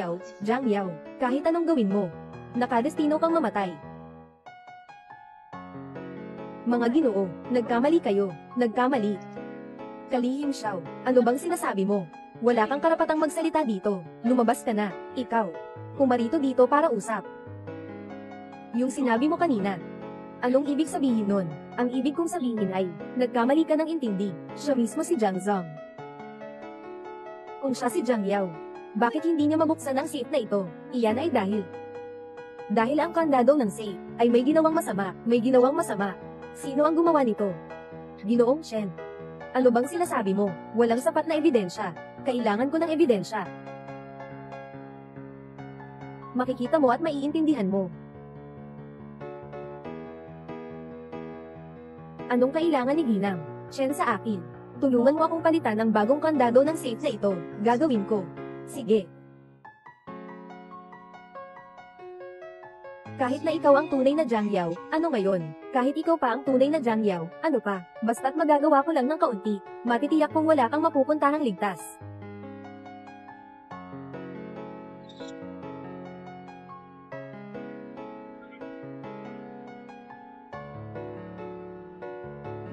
Yao, kahit anong gawin mo, nakadestino kang mamatay. Mga Ginoo, nagkamali kayo, nagkamali. Kalihim Xiao, ano bang sinasabi mo? Wala kang karapatang magsalita dito, lumabas ka na, ikaw. Pumarito dito para usap. Yung sinabi mo kanina, anong ibig sabihin nun? Ang ibig kong sabihin ay, nagkamali ka ng intindi, siya mismo si Jiang Zong. Kung siya si Jiang Yao, bakit hindi niya mabuksan ang safe na ito? Iyan ay dahil ang kandado ng safe ay may ginawang masama. Sino ang gumawa nito? Ginoong Chen. Ano bang sinasabi mo? Walang sapat na ebidensya. Kailangan ko ng ebidensya. Makikita mo at maiintindihan mo. Anong kailangan ni Ginang Chen sa akin? Tulungan mo akong palitan ang bagong kandado ng safe na ito. Gagawin ko. Sige. Kahit na ikaw ang tunay na Jiang Yao, ano ngayon? Kahit ikaw pa ang tunay na Jiang Yao, ano pa? Basta't magagawa ko lang ng kaunti, matitiyak kong wala kang mapupuntahang ligtas.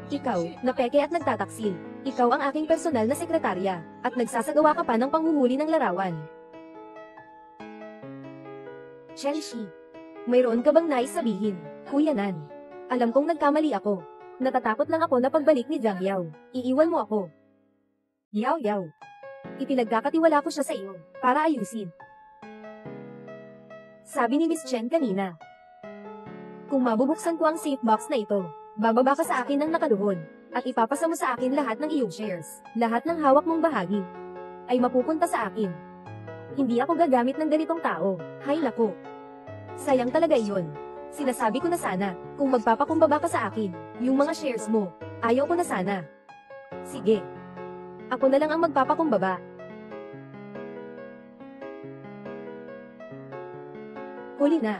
Ikaw, na peke at nagtataksil. Ikaw ang aking personal na sekretarya, at nagsasagawa ka pa ng panghuhuli ng larawan. Chen Shi. Mayroon ka bang nais sabihin, Kuya Nan? Alam kong nagkamali ako. Natatakot lang ako na pagbalik ni Jiang Yao. Iiwan mo ako. Yao. Ipinagkakatiwala ko siya sa iyo, para ayusin. Sabi ni Miss Chen kanina. Kung mabubuksan ko ang safe box na ito, bababa ka sa akin ng nakaluhod, at ipapasa mo sa akin lahat ng iyong shares. Lahat ng hawak mong bahagi ay mapupunta sa akin. Hindi ako gagamit ng ganitong tao. Hay nako. Sayang talaga iyon. Sinasabi ko na sana, kung magpapakumbaba ka sa akin, yung mga shares mo, ayaw ko na sana. Sige. Ako na lang ang magpapakumbaba. Huli na.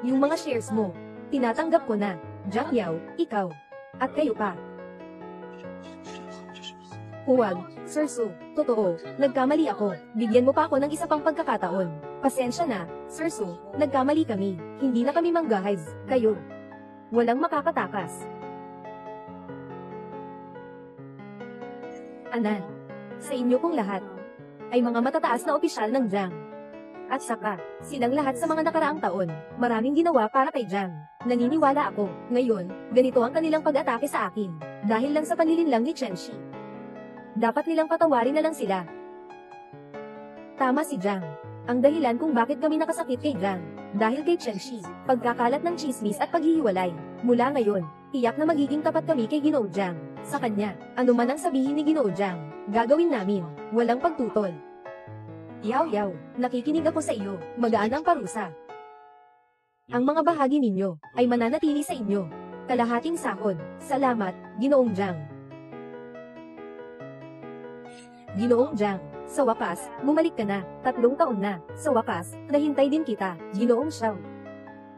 Yung mga shares mo, tinatanggap ko na. Jiang Yao, ikaw. At kayo pa. Huwag, Sir Su, totoo, nagkamali ako. Bigyan mo pa ako ng isa pang pagkakataon. Pasensya na, Sir Su, nagkamali kami. Hindi na kami manggahiz, kayo. Walang makakatakas. Anan, sa inyo kong lahat, ay mga matataas na opisyal ng Jiang. At saka, silang lahat sa mga nakaraang taon, maraming ginawa para kay Jiang. Naniniwala ako, ngayon, ganito ang kanilang pag-atake sa akin, dahil lang sa panlilinlang ni Chen Shi. Dapat nilang patawarin na lang sila. Tama si Jiang. Ang dahilan kung bakit kami nakasakit kay Jiang, dahil kay Chen Shi, pagkakalat ng chismis at paghihiwalay. Mula ngayon, tiyak na magiging tapat kami kay Ginoo Jiang. Sa kanya, ano man ang sabihin ni Ginoo Jiang, gagawin namin, walang pagtutol. Yao, nakikinig ako sa iyo, magaan ang parusa. Ang mga bahagi ninyo, ay mananatili sa inyo. Kalahating sahod, salamat, Ginoong Jiang. Ginoong Jiang, sa wakas, bumalik ka na, 3 taon na, sa wakas, nahintay din kita, Ginoong Xiao.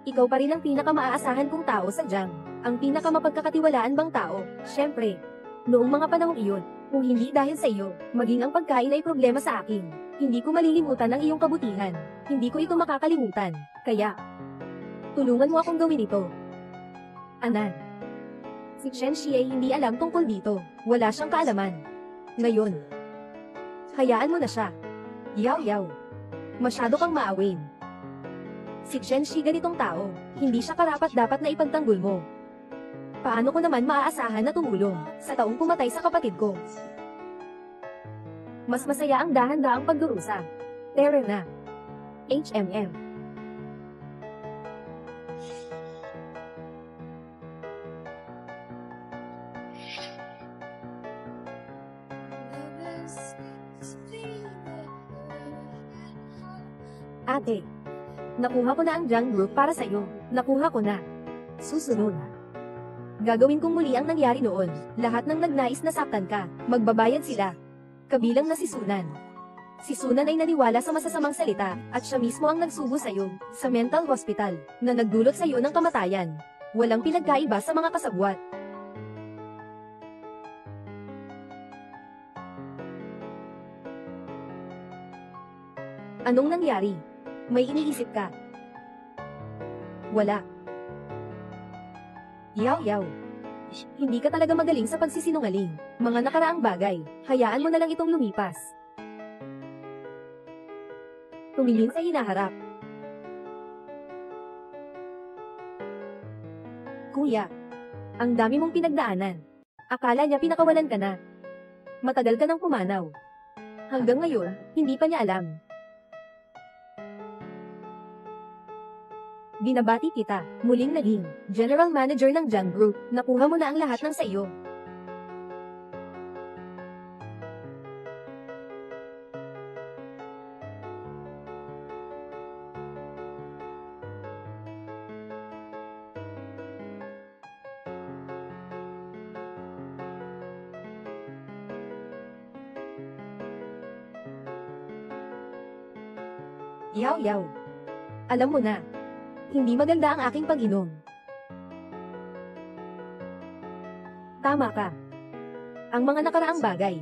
Ikaw pa rin ang pinaka-maaasahan kong tao sa Jiang, ang pinaka-mapagkakatiwalaan bang tao, syempre. Noong mga panahong iyon, kung hindi dahil sa iyo, maging ang pagkain ay problema sa akin. Hindi ko malilimutan ang iyong kabutihan, hindi ko ito makakalimutan, kaya, tulungan mo akong gawin ito. Anan. Si Chen Shi ay hindi alam tungkol dito, wala siyang kaalaman. Ngayon, hayaan mo na siya. Yao. Masyado kang maawin. Si Chen Shi ganitong tao, hindi siya karapat-dapat na ipagtanggol mo. Paano ko naman maaasahan na tumulong sa taong pumatay sa kapatid ko? Mas masaya ang dahan-daang pagdurusa. Pero na. HMM. Ate, nakuha ko na ang junk group para sa'yo. Nakuha ko na. Susunod. Gagawin kong muli ang nangyari noon. Lahat ng nagnais na saktan ka, magbabayad sila. Kabilang na si Sunan. Si Sunan ay naniwala sa masasamang salita, at siya mismo ang nagsubo sa'yo, sa mental hospital, na nagdulot sa'yo ng kamatayan. Walang pinagkaiba sa mga kasabwat. Anong nangyari? May iniisip ka? Wala. Yaw. Hindi ka talaga magaling sa pagsisinungaling. Mga nakaraang bagay, hayaan mo na lang itong lumipas. Tumingin sa hinaharap. Kuya, ang dami mong pinagdaanan. Akala niya pinakawalan ka na. Matagal ka nang pumanaw. Hanggang ngayon, hindi pa niya alam. Binabati kita, muling naging General Manager ng Junk Group. Nakuha mo na ang lahat ng sa iyo. Yaw. Alam mo na. Hindi maganda ang aking pag-inom. Tama ka. Ang mga nakaraang bagay.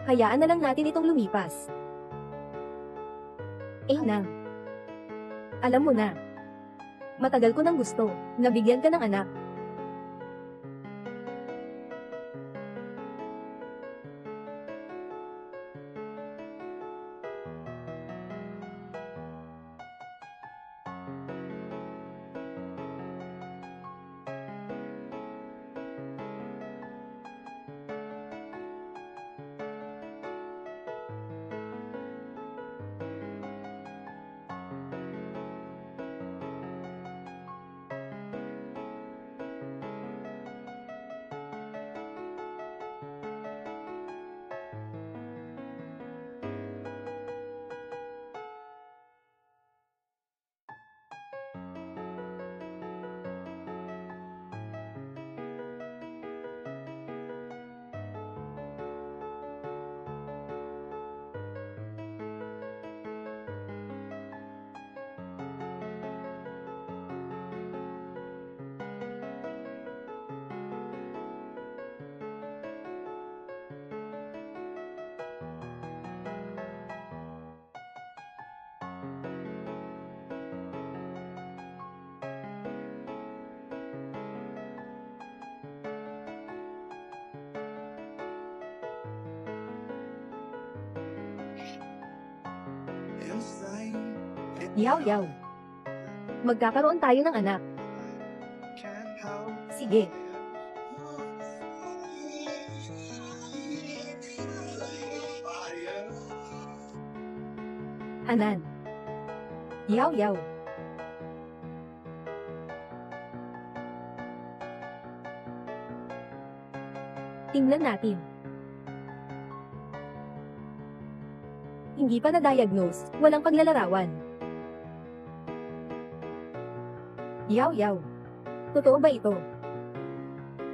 Hayaan na lang natin itong lumipas. Na. Alam mo na. Matagal ko nang gusto, nabigyan ka ng anak. Yaw. Magkakaroon tayo ng anak. Sige. Anan. Yaw. Tingnan natin. Hindi pa na-diagnose, walang paglalarawan. Yaw. Totoo ba ito?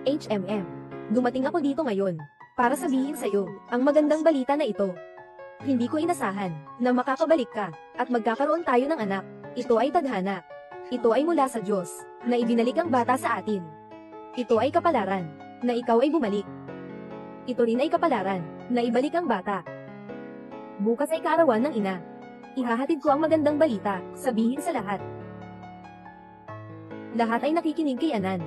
HMM. Dumating ako dito ngayon para sabihin sa'yo ang magandang balita na ito. Hindi ko inasahan na makakabalik ka at magkakaroon tayo ng anak. Ito ay tadhana. Ito ay mula sa Diyos na ibinalik ang bata sa atin. Ito ay kapalaran na ikaw ay bumalik. Ito rin ay kapalaran na ibalik ang bata. Bukas ay kaarawan ng ina. Ihahatid ko ang magandang balita, sabihin sa lahat. Lahat ay nakikinig kay Anan.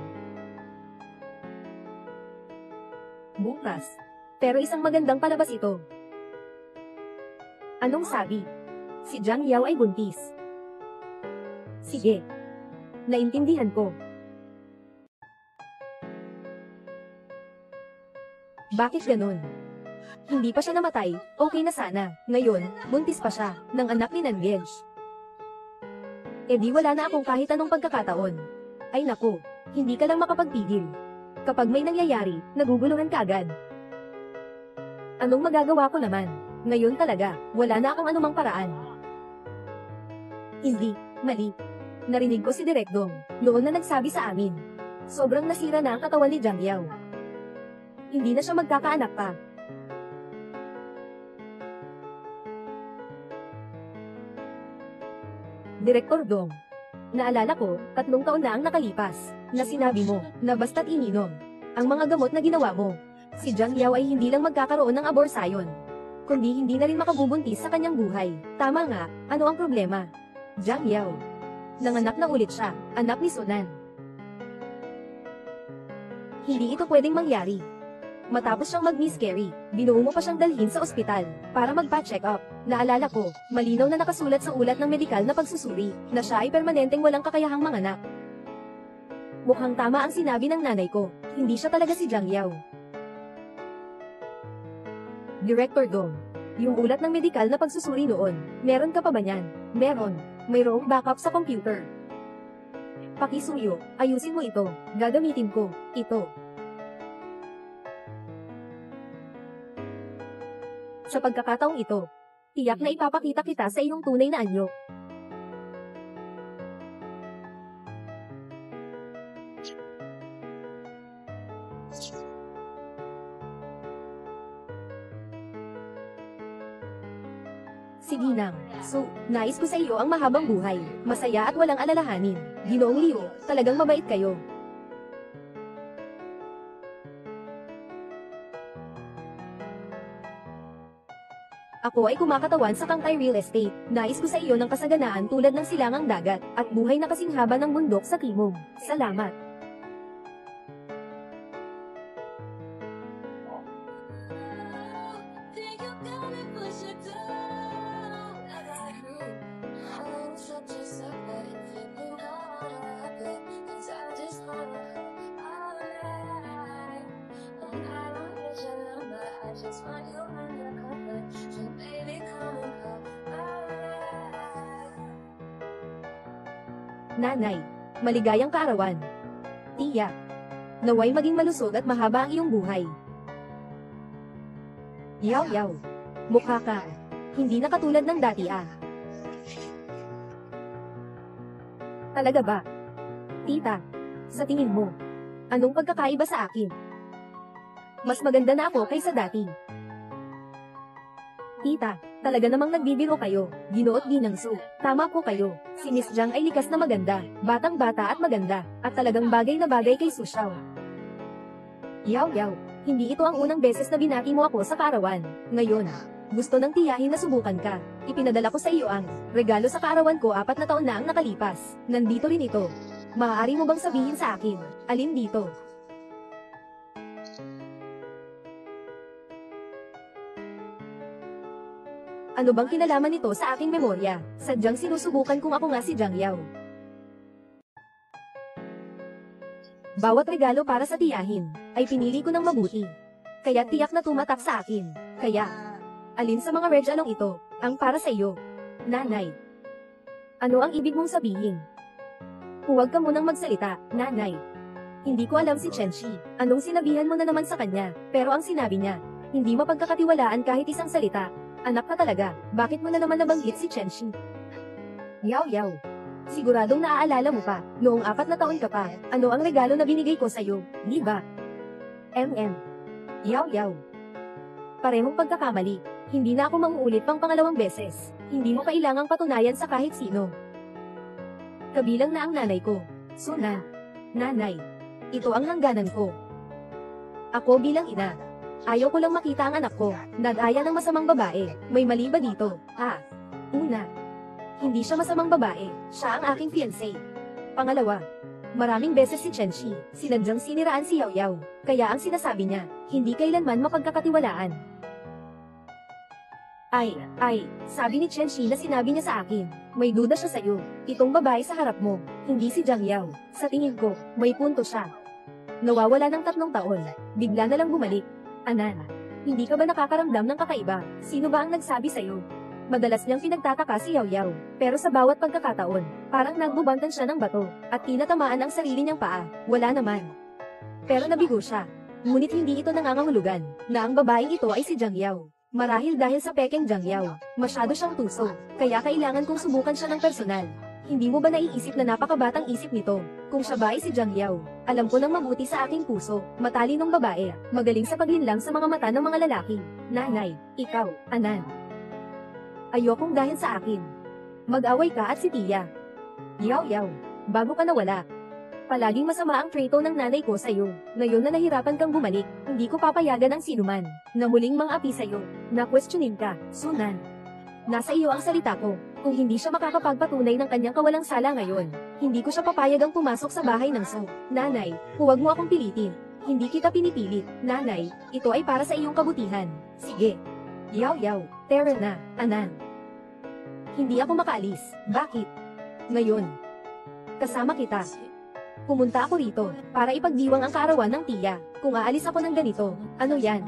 Bukas. Pero isang magandang palabas ito. Anong sabi? Si Jiang Yao ay buntis. Sige. Naintindihan ko. Bakit ganun? Hindi pa siya namatay, okay na sana. Ngayon, buntis pa siya, ng anak ni Nangej. di wala na akong kahit anong pagkakataon. Ay naku, hindi ka lang makapagpigil. Kapag may nangyayari, naguguluhan ka agad. Anong magagawa ko naman? Ngayon talaga, wala na akong anumang paraan. Hindi, mali. Narinig ko si Direk Dong, noon na nagsabi sa amin. Sobrang nasira na ang katawan ni Jiang Yao. Hindi na siya magkakaanak pa. Direktor Dong, naalala ko, 3 taon na ang nakalipas, na sinabi mo, na basta't ininom ang mga gamot na ginawa mo. Si Jiang Yao ay hindi lang magkakaroon ng aborsayon, kundi hindi na rin makabubuntis sa kanyang buhay. Tama nga, ano ang problema? Jiang Yao. Nanganak na ulit siya, anak ni Sunan. Hindi ito pwedeng mangyari. Matapos siyang mag-miscarry, binuo mo pa siyang dalhin sa ospital, para magpa-check up. Naalala ko, malinaw na nakasulat sa ulat ng medikal na pagsusuri, na siya ay permanenteng walang kakayahang manganak. Mukhang tama ang sinabi ng nanay ko, hindi siya talaga si Jiang Yao. Director Dong, yung ulat ng medikal na pagsusuri noon, meron ka pa ba niyan? Meron. Mayroong backup sa computer. Pakisuyo, ayusin mo ito, gagamitin ko, ito. Sa pagkakataong ito, tiyak na ipapakita kita sa iyong tunay na anyo. Sige nang, so, nais ko sa iyo ang mahabang buhay, masaya at walang alalahanin. Ginoong Liu, talagang mabait kayo. Ako ay kumakatawan sa Kangkay Real Estate. Nais ko sa iyo ng kasaganaan tulad ng silangang dagat, at buhay na kasinghaba ng bundok sa timog. Salamat. Nanay, maligayang kaarawan. Tiya, naway maging malusog at mahaba ang iyong buhay. Yao Yao, mukha ka, hindi na katulad ng dati ah. Talaga ba? Tita, sa tingin mo, anong pagkakaiba sa akin? Mas maganda na ako kaysa dati. Tita, talaga namang nagbibiro kayo, Ginoo at Ginangsu. Tama po kayo, si Miss Jiang ay likas na maganda, batang-bata at maganda, at talagang bagay na bagay kay Su Xiao. Yao Yao, hindi ito ang unang beses na binati mo ako sa kaarawan. Ngayon, gusto ng tiyahin na subukan ka. Ipinadala ko sa iyo ang regalo sa kaarawan ko 4 na taon na ang nakalipas. Nandito rin ito. Maaari mo bang sabihin sa akin, alin dito? Ano bang kinalaman nito sa aking memorya? Sadyang sinusubukan kung ako nga si Jiang Yao. Bawat regalo para sa tiyahin, ay pinili ko ng mabuti. Kaya tiyak na tumatak sa akin. Kaya, alin sa mga regalong ito, ang para sa iyo? Nanay. Ano ang ibig mong sabihin? Huwag ka munang magsalita, nanay. Hindi ko alam si Chenshi. Anong sinabihan mo na naman sa kanya? Pero ang sinabi niya, hindi mapagkakatiwalaan kahit isang salita. Anak ka talaga, bakit mo na naman nabanggit si Chenshi? Yao Yao. Siguradong naaalala mo pa, noong 4 na taon ka pa, ano ang regalo na binigay ko sa'yo, di ba? Yao Yao. Parehong pagkakamali, hindi na ako manguulit pang pangalawang beses, hindi mo kailangang patunayan sa kahit sino. Kabilang na ang nanay ko, Sunan. Nanay, ito ang hangganan ko. Ako bilang ina. Ayaw ko lang makita ang anak ko, nag-aya ng masamang babae. May mali ba dito? Una, hindi siya masamang babae, siya ang aking fiancé. Pangalawa, maraming beses si Chenshi, sinadyang siniraan si Yao Yao, kaya ang sinasabi niya, hindi kailanman mapagkakatiwalaan. Sabi ni Chenshi na sinabi niya sa akin, may duda siya sa'yo, itong babae sa harap mo, hindi si Jiang Yao. Sa tingin ko, may punto siya. Nawawala ng 3 taon, bigla na lang bumalik. Anan, hindi ka ba nakakaramdam ng kakaiba? Sino ba ang nagsabi sa'yo? Madalas niyang pinagtataka si Yaw Yaw, pero sa bawat pagkakataon, parang nagbubantan siya ng bato, at tinatamaan ang sarili niyang paa. Wala naman. Pero nabigo siya. Ngunit hindi ito nangangahulugan, na ang babaeng ito ay si Jiang Yaw. Marahil dahil sa pekeng Jiang Yaw, masyado siyang tuso, kaya kailangan kong subukan siya ng personal. Hindi mo ba naiisip na napakabatang isip nito? Kung siya ba ay si Jiang Yaw, alam ko nang mabuti sa aking puso, matalinong babae, magaling sa paglinlang sa mga mata ng mga lalaki. Nanay, ikaw, Anan. Ayokong dahil sa akin. Mag-away ka at si Tia. Yaw Yaw, bago ka nawala. Palaging masama ang trato ng nanay ko sa'yo. Ngayon na nahirapan kang bumalik, hindi ko papayagan ang sinuman na muling mang-api sa'yo, na questionin ka, Sunan. Nasa iyo ang salita ko. Kung hindi siya makakapagpatunay ng kanyang kawalang sala ngayon, hindi ko siya papayagang pumasok sa bahay ng So. Nanay, huwag mo akong pilitin. Hindi kita pinipilit. Nanay, ito ay para sa iyong kabutihan. Sige. Yaw Yaw, tara na, Anan. Hindi ako makaalis. Bakit? Ngayon. Kasama kita. Pumunta ako rito, para ipagdiwang ang kaarawan ng Tia. Kung aalis ako ng ganito, ano yan?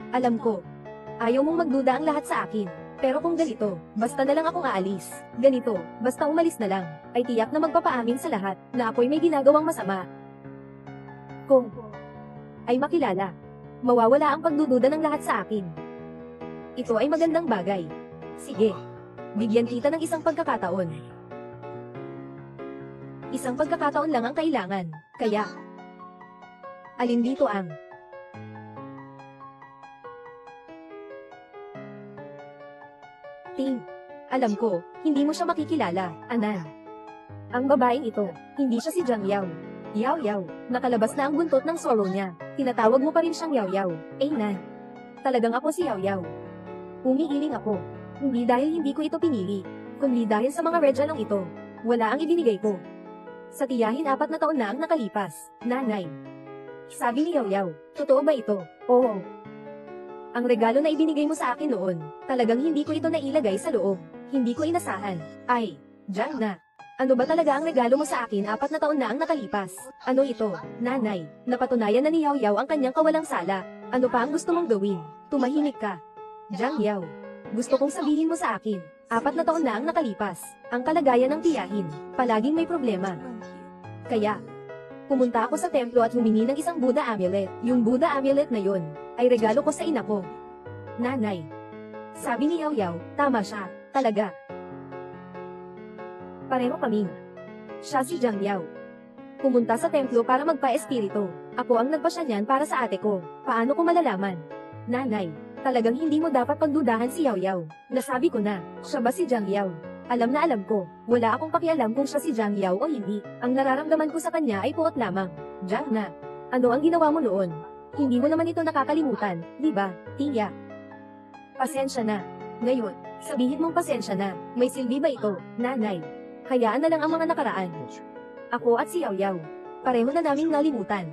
Alam ko. Ayaw mong magduda ang lahat sa akin. Pero kung ganito, basta na lang akong aalis. Ganito, basta umalis na lang, ay tiyak na magpapaamin sa lahat, na ako'y may ginagawang masama. Kung ay makilala, mawawala ang pagdududa ng lahat sa akin. Ito ay magandang bagay. Sige, bigyan kita ng isang pagkakataon. Isang pagkakataon lang ang kailangan, kaya alin dito ang Ting, alam ko, hindi mo siya makikilala, Anan. Ang babaeng ito, hindi siya si Jiang Yaw. Yaw Yaw, nakalabas na ang buntot ng sorrow niya. Tinatawag mo pa rin siyang Yaw Yaw. Nan. Talagang ako si Yaw Yaw. Umiiling ako. Hindi dahil hindi ko ito pinili, kundi dahil sa mga regalong ito. Wala ang ibinigay ko. Sa tiyahin 4 na taon na ang nakalipas, Nanay. Sabi ni Yaw Yaw, totoo ba ito? Oo. Ang regalo na ibinigay mo sa akin noon, talagang hindi ko ito nailagay sa loob. Hindi ko inasahan. Ay, Jiang na. Ano ba talaga ang regalo mo sa akin 4 na taon na ang nakalipas? Ano ito, Nanay? Napatunayan na ni Yaw Yaw ang kanyang kawalang sala. Ano pa ang gusto mong gawin? Tumahimik ka. Jiang Yaw. Gusto kong sabihin mo sa akin, 4 na taon na ang nakalipas. Ang kalagayan ng tiyahin, palaging may problema. Kaya, pumunta ako sa templo at humingi ng isang Buddha amulet. Yung Buddha amulet na yon, ay regalo ko sa ina ko. Nanay. Sabi ni Yaw Yaw, tama siya, talaga. Pareho kaming. Siya si Jiang Yaw. Pumunta sa templo para magpa-espiritu. Ako ang nagpasya niyan para sa ate ko. Paano ko malalaman? Nanay, talagang hindi mo dapat pagdudahan si Yaw Yaw. Nasabi ko na, siya ba si Jiang Yaw? Alam na alam ko, wala akong pakialam kung siya si Jiang Yaw o hindi. Ang nararamdaman ko sa kanya ay puot lamang. Jiang na. Ano ang ginawa mo noon? Hindi mo naman ito nakakalimutan, di ba, Tia? Pasensya na. Ngayon, sabihin mong pasensya na. May silbi ba ito, Nanay? Hayaan na lang ang mga nakaraan. Ako at si Yaw Yaw, pareho na naming nalimutan.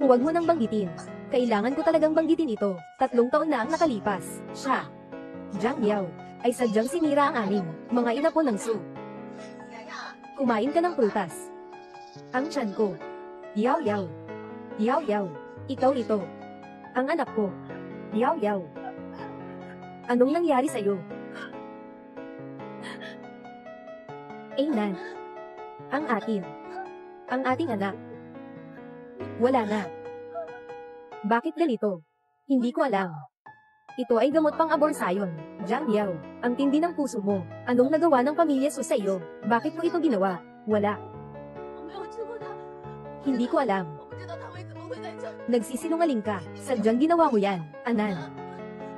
Huwag mo nang banggitin. Kailangan ko talagang banggitin ito. 3 taon na ang nakalipas. Siya, Jiang Yaw, ay sadyang sinira ang aming mga inapo ng Su. Kumain ka ng prutas. Ang tiyan ko. Yaw Yaw. Yaw Yaw. Ikaw ito. Ang anak ko. Yaw Yaw. Anong nangyari sa'yo? Nan. Ang akin. Ang ating anak. Wala na. Bakit ganito? Hindi ko alam. Ito ay gamot pang aborsayon. Jiang Yaw, ang tindi ng puso mo. Anong nagawa ng pamilya Su sa iyo? Bakit mo ito ginawa? Wala. Hindi ko alam. Nagsisinungaling ka. Sadyang ginawa mo yan, Anan.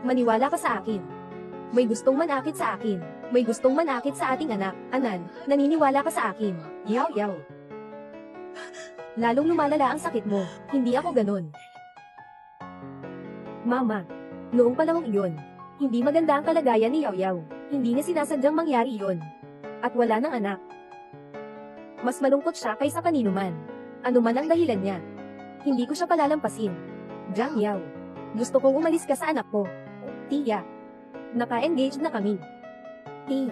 Maniwala ka sa akin. May gustong manakit sa akin. May gustong manakit sa ating anak, Anan. Naniniwala ka sa akin. Yaw Yaw. Lalong lumalala ang sakit mo. Hindi ako ganun. Mama, noong panahong iyon, hindi maganda ang kalagayan ni Yaw Yaw. Hindi niya sinasadyang mangyari iyon. At wala ng anak. Mas malungkot siya kaysa kanino man. Ano man ang dahilan niya. Hindi ko siya palalampasin. Jiang Yaw, gusto kong umalis ka sa anak ko. Tia, naka-engage na kami. Tia,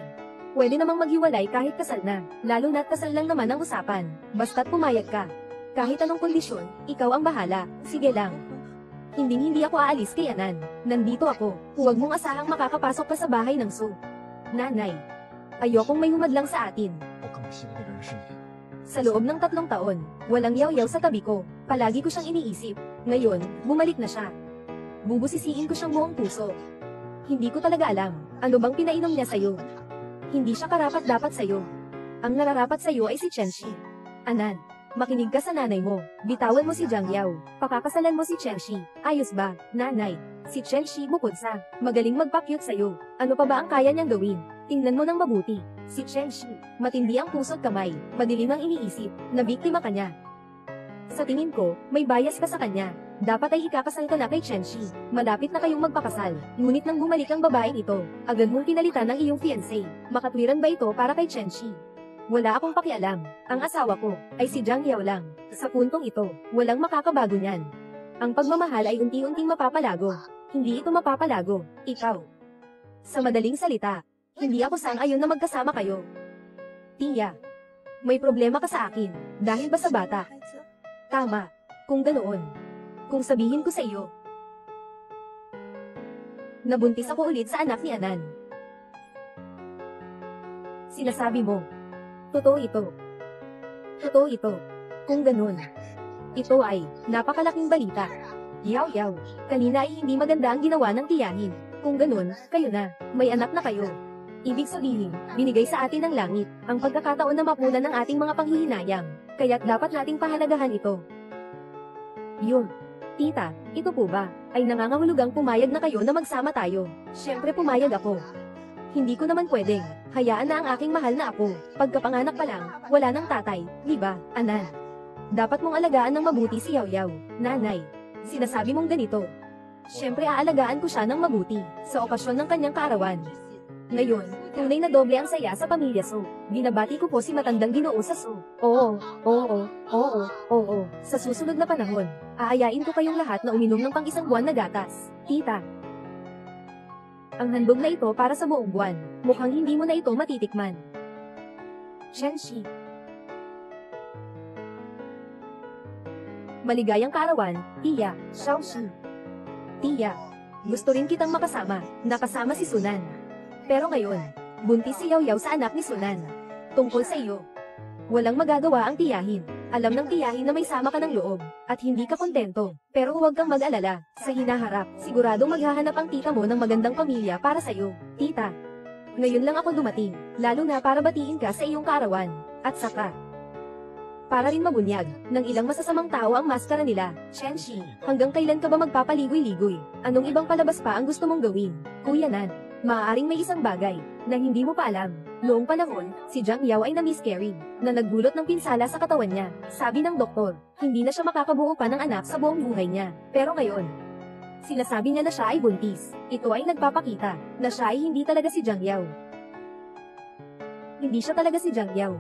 pwede namang maghiwalay kahit kasal na, lalo na't kasal lang naman ang usapan. Basta't pumayag ka. Kahit anong kondisyon, ikaw ang bahala. Sige lang. Hindi ako aalis kay Anan. Nandito ako. Huwag mong asahang makakapasok ka sa bahay ng Su. nanay. Ayokong may humadlang sa atin. 我更不希望那个人是你。 Sa loob ng 3 taon, walang yaw-yaw sa tabi ko. Palagi ko siyang iniisip. Ngayon, bumalik na siya. Bubusisiin ko siyang buong puso. Hindi ko talaga alam, ano bang pinainom niya sa'yo. Hindi siya karapat-dapat sa'yo. Ang nararapat sa'yo ay si Chenshi. Anan, makinig ka sa nanay mo. Bitawan mo si Jiang Yao. Pakakasalan mo si Chenshi. Ayos ba, nanay? Si Chenshi bukod sa magaling magpakyut sa'yo. Ano pa ba ang kaya niyang gawin? Tingnan mo ng mabuti. Si Chenshi, matindi ang puso't kamay, madilim ang iniisip, na biktima ka niya. Sa tingin ko, may bias ka sa kanya. Dapat ay ikakasal ka na kay Chenshi. Malapit na kayong magpakasal. Ngunit nang bumalik ang babaeng ito, agad mong pinalitan ng iyong fiancé. Makatwiran ba ito para kay Chenshi? Wala akong pakialam. Ang asawa ko ay si Jiang Yao lang. Sa puntong ito, walang makakabago niyan. Ang pagmamahal ay unti-unting mapapalago. Hindi ito mapapalago. Ikaw. Sa madaling salita, hindi ako sang-ayon na magkasama kayo. Tia, may problema ka sa akin, dahil ba sa bata? Tama, kung ganoon. Kung sabihin ko sa iyo, nabuntis ako ulit sa anak ni Anan. Sinasabi mo, totoo ito. Totoo ito. Kung ganoon, ito ay napakalaking balita. Yaw-yaw, kanina ay hindi maganda ang ginawa ng tiyahin. Kung ganoon, kayo na, may anak na kayo. Ibig sabihin, binigay sa atin ng langit, ang pagkakataon na mapunan ng ating mga panghihinayang, kaya't dapat nating pahalagahan ito. Yun. Tita, ito po ba, ay nangangahulugang pumayag na kayo na magsama tayo? Siyempre pumayag ako. Hindi ko naman pwedeng, hayaan na ang aking mahal na apo, pagkapanganak pa lang, wala nang tatay, di ba, Anan? Dapat mong alagaan ng mabuti si Yaw-Yaw, nanay. Sinasabi mong ganito. Siyempre aalagaan ko siya ng mabuti, sa okasyon ng kanyang kaarawan. Ngayon, tunay na doble ang saya sa pamilya So. Binabati ko po si matandang Ginoo sa So. Oo. Sa susunod na panahon, aayain ko kayong lahat na uminom ng pang-1 buwan na gatas. Tita. Ang handog na ito para sa buong buwan. Mukhang hindi mo na ito matitikman. Chenshi. Maligayang kaarawan, Tia, Xiaoshi. Tia, gusto rin kitang makasama, nakasama si Sunan. Pero ngayon, buntis si Yaw-Yaw sa anak ni Sunan. Tungkol sa iyo, walang magagawa ang tiyahin. Alam ng tiyahin na may sama ka ng loob, at hindi ka kontento. Pero huwag kang mag-alala, sa hinaharap, siguradong maghahanap ang tita mo ng magandang pamilya para sa iyo. Tita, ngayon lang ako dumating, lalo na para batiin ka sa iyong kaarawan. At saka, para rin mabunyag, ng ilang masasamang tao ang maskara nila. Chenshi, hanggang kailan ka ba magpapaligoy-ligoy? Anong ibang palabas pa ang gusto mong gawin? Kuya Nan, maaaring may isang bagay na hindi mo pa alam. Noong panahon, si Jiang Yao ay na-miscarry, na nagdulot ng pinsala sa katawan niya. Sabi ng doktor, hindi na siya makakabuo pa ng anak sa buong buhay niya. Pero ngayon, sinasabi niya na siya ay buntis. Ito ay nagpapakita na siya ay hindi talaga si Jiang Yao. Hindi siya talaga si Jiang Yao.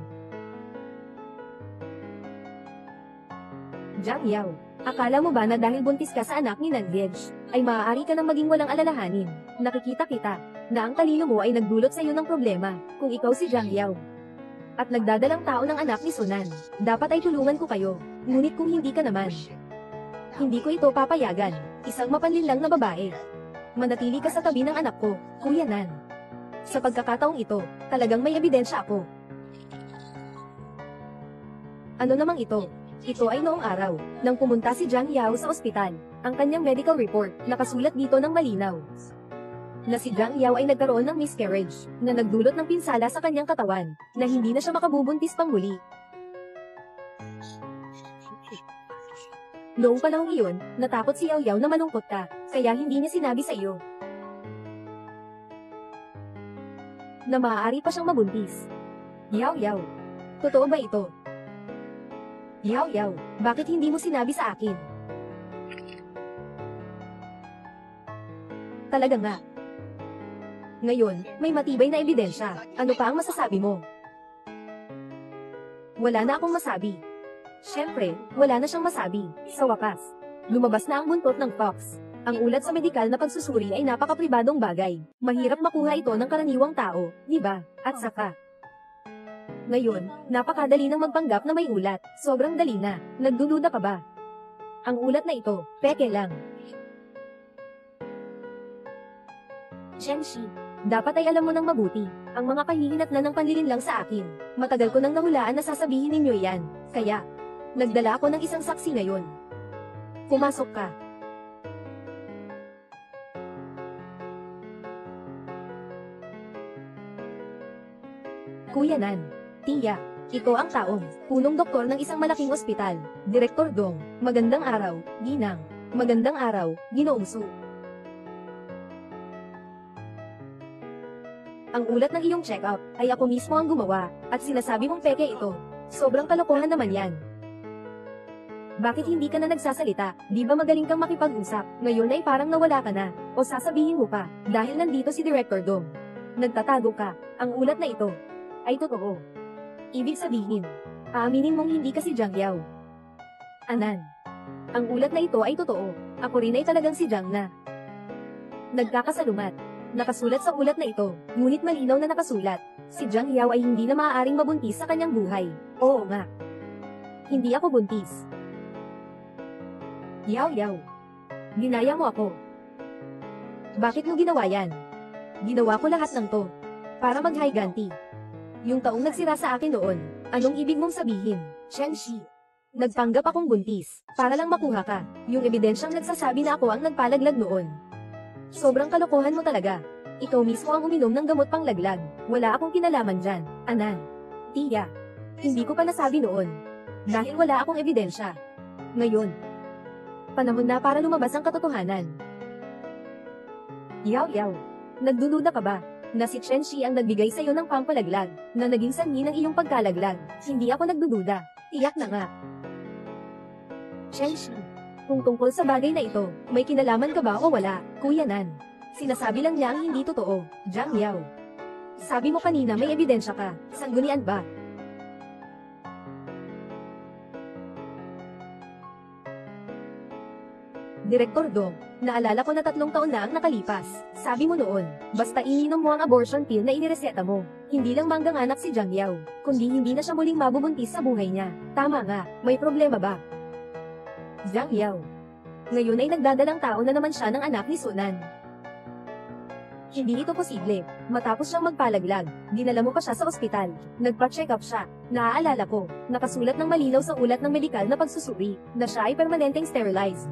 Jiang Yao, akala mo ba na dahil buntis ka sa anak ni Nandiej, ay maaari ka nang maging walang alalahanin? Nakikita kita, na ang talino mo ay nagdulot sa iyo ng problema, kung ikaw si Jiang Yao. At nagdadalang tao ng anak ni Sunan, dapat ay tulungan ko kayo, ngunit kung hindi ka naman, hindi ko ito papayagan, isang mapanlinlang na babae. Manatili ka sa tabi ng anak ko, Kuya Nan. Sa pagkakataong ito, talagang may ebidensya ako. Ano namang ito? Ito ay noong araw, nang pumunta si Jiang Yao sa ospital. Ang kanyang medical report, nakasulat dito ng malinaw, na si Jiang Yao ay nagkaroon ng miscarriage, na nagdulot ng pinsala sa kanyang katawan, na hindi na siya makabubuntis pang muli. Noong panahong iyon, natakot si Yaw-Yaw na malungkot ka, kaya hindi niya sinabi sa iyo na maaari pa siyang mabuntis. Yaw-Yaw, totoo ba ito? Yaw-Yaw, bakit hindi mo sinabi sa akin? Talaga nga. Ngayon, may matibay na ebidensya. Ano pa ang masasabi mo? Wala na akong masabi. Siyempre, wala na siyang masabi. Sa wakas, lumabas na ang buntot ng fox. Ang ulat sa medikal na pagsusuri ay napakapribadong bagay. Mahirap makuha ito ng karaniwang tao, di ba? At saka, ngayon, napakadali ng magpanggap na may ulat. Sobrang dali na. Nagdududa ka ba? Ang ulat na ito, peke lang. Chenshi, dapat ay alam mo ng mabuti. Ang mga kahihinatnan ng panlilin lang sa akin. Matagal ko nang nahulaan na sasabihin ninyo yan. Kaya, nagdala ako ng isang saksi ngayon. Pumasok ka. Kuya Nan. Tia. Ito ang taong, punong doktor ng isang malaking ospital. Direktor Dong. Magandang araw, Ginang. Magandang araw, Ginoong Su. Ang ulat ng iyong check-up, ay ako mismo ang gumawa, at sinasabi mong peke ito. Sobrang kalokohan naman yan. Bakit hindi ka na nagsasalita? Di ba magaling kang makipag-usap? Ngayon ay parang nawala ka na. O sasabihin mo pa, dahil nandito si Director Dong. Nagtatago ka. Ang ulat na ito ay totoo. Ibig sabihin, aaminin mong hindi ka si Jiang Yao. Anan. Ang ulat na ito ay totoo. Ako rin ay talagang si Jiang na. Nagkakasalumat. Nakasulat sa ulat na ito, ngunit malinaw na nakasulat. Si Jiang Yao ay hindi na maaaring mabuntis sa kanyang buhay. Oo nga. Hindi ako buntis. Yao Yao. Ginaya mo ako. Bakit mo ginawa yan? Ginawa ko lahat ng to. Para mag-higanti. Yung taong nagsira sa akin noon, anong ibig mong sabihin? Chen Shi. Nagpanggap akong buntis, para lang makuha ka. Yung ebidensyang nagsasabi na ako ang nagpalaglag noon. Sobrang kalokohan mo talaga. Ikaw mismo ang uminom ng gamot pang laglag. Wala akong kinalaman dyan, Anan. Tia. Hindi ko pa nasabi noon. Dahil wala akong ebidensya. Ngayon, panahon na para lumabas ang katotohanan. Yao Yao. Nagdududa ka ba? Na si Chen Shi ang nagbigay sa'yo ng pampalaglag, na naging sanhi ng iyong pagkalaglag. Hindi ako nagdududa. Tiyak na nga. Chen Shi. Kung tungkol sa bagay na ito, may kinalaman ka ba o wala, Kuya Nan? Sinasabi lang niya ang hindi totoo, Jiang Yao. Sabi mo kanina may ebidensya ka, sanggunian ba? Direktor Dong, naalala ko na 3 taon na ang nakalipas. Sabi mo noon, basta ininom mo ang abortion pill na inireseta mo. Hindi lang mangganganak si Jiang Yao, kundi hindi na siya muling mabubuntis sa buhay niya. Tama nga, may problema ba? Jiang Yao. Ngayon ay nagdadalang tao na naman siya ng anak ni Sunan. Hindi ito posible. Matapos siyang magpalaglag, dinala mo pa siya sa ospital. Nagpa-check up siya. Naaalala ko, nakasulat ng malinaw sa ulat ng medikal na pagsusuri, na siya ay permanenteng sterilized.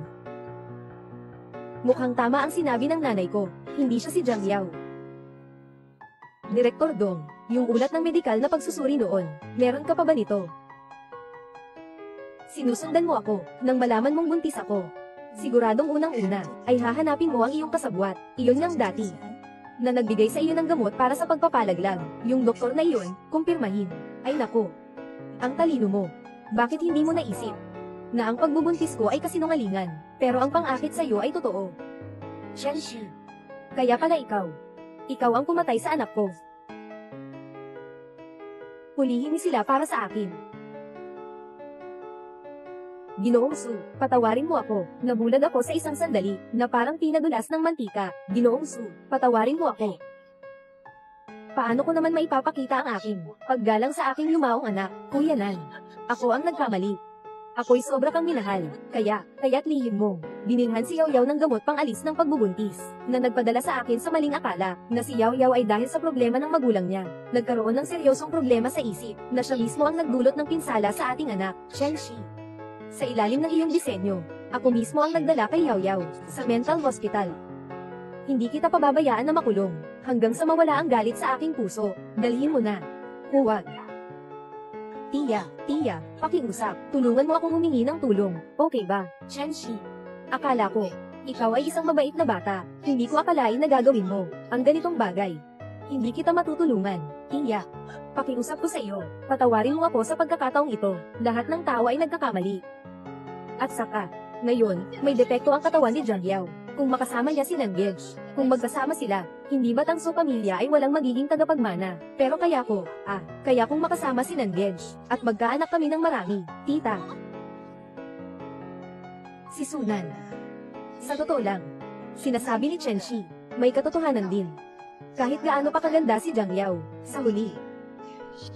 Mukhang tama ang sinabi ng nanay ko, hindi siya si Jiang Yao. Direktor Dong, yung ulat ng medikal na pagsusuri noon, meron ka pa ba nito? Sinusundan mo ako, nang malaman mong buntis ako. Siguradong unang-una, ay hahanapin mo ang iyong kasabwat, iyon ngang dati. Na nagbigay sa iyo ng gamot para sa pagpapalaglag, yung doktor na iyon, kumpirmahin. Ay nako. Ang talino mo. Bakit hindi mo naisip na ang pagbubuntis ko ay kasinungalingan, pero ang pang-akit sa iyo ay totoo? Chen Shi. Kaya pala ikaw. Ikaw ang pumatay sa anak ko. Hulihin sila para sa akin. Ginoong Su, patawarin mo ako. Nabulag ako sa isang sandali, na parang pinadulas ng mantika. Ginoong Su, patawarin mo ako. Paano ko naman maipapakita ang aking paggalang sa aking yumaong anak, Kuya Nan? Ako ang nagkamali. Ako'y sobra kang minahal, kaya't lihim mo. Binilhan si Yao Yao ng gamot pang alis ng pagbubuntis, na nagpadala sa akin sa maling akala, na si Yao Yao ay dahil sa problema ng magulang niya. Nagkaroon ng seryosong problema sa isip, na siya mismo ang nagdulot ng pinsala sa ating anak, Chen Shi. Sa ilalim ng iyong disenyo, ako mismo ang nagdala kay Yao Yao, sa mental hospital. Hindi kita pababayaan na makulong, hanggang sa mawala ang galit sa aking puso. Dalhin mo na. Huwag. Tia, pakiusap. Tulungan mo akong humingi ng tulong. Okay ba, Chen Shi? Akala ko, ikaw ay isang mabait na bata. Hindi ko akalain na gagawin mo ang ganitong bagay. Hindi kita matutulungan. Tia, pakiusap ko sa iyo. Patawarin mo ako sa pagkakataong ito. Lahat ng tao ay nagkakamali. At saka, ngayon, may depekto ang katawan ni Jiang Yao. Kung makasama niya si Nanggej, kung magkasama sila, hindi ba tangso pamilya ay walang magiging tagapagmana? Pero kaya kung makasama si Nanggej, at magkaanak kami ng marami, tita. Si Sunan. Sa totoo lang, sinasabi ni Chen Shi, may katotohanan din. Kahit gaano pa kaganda si Jiang Yao, sa huli,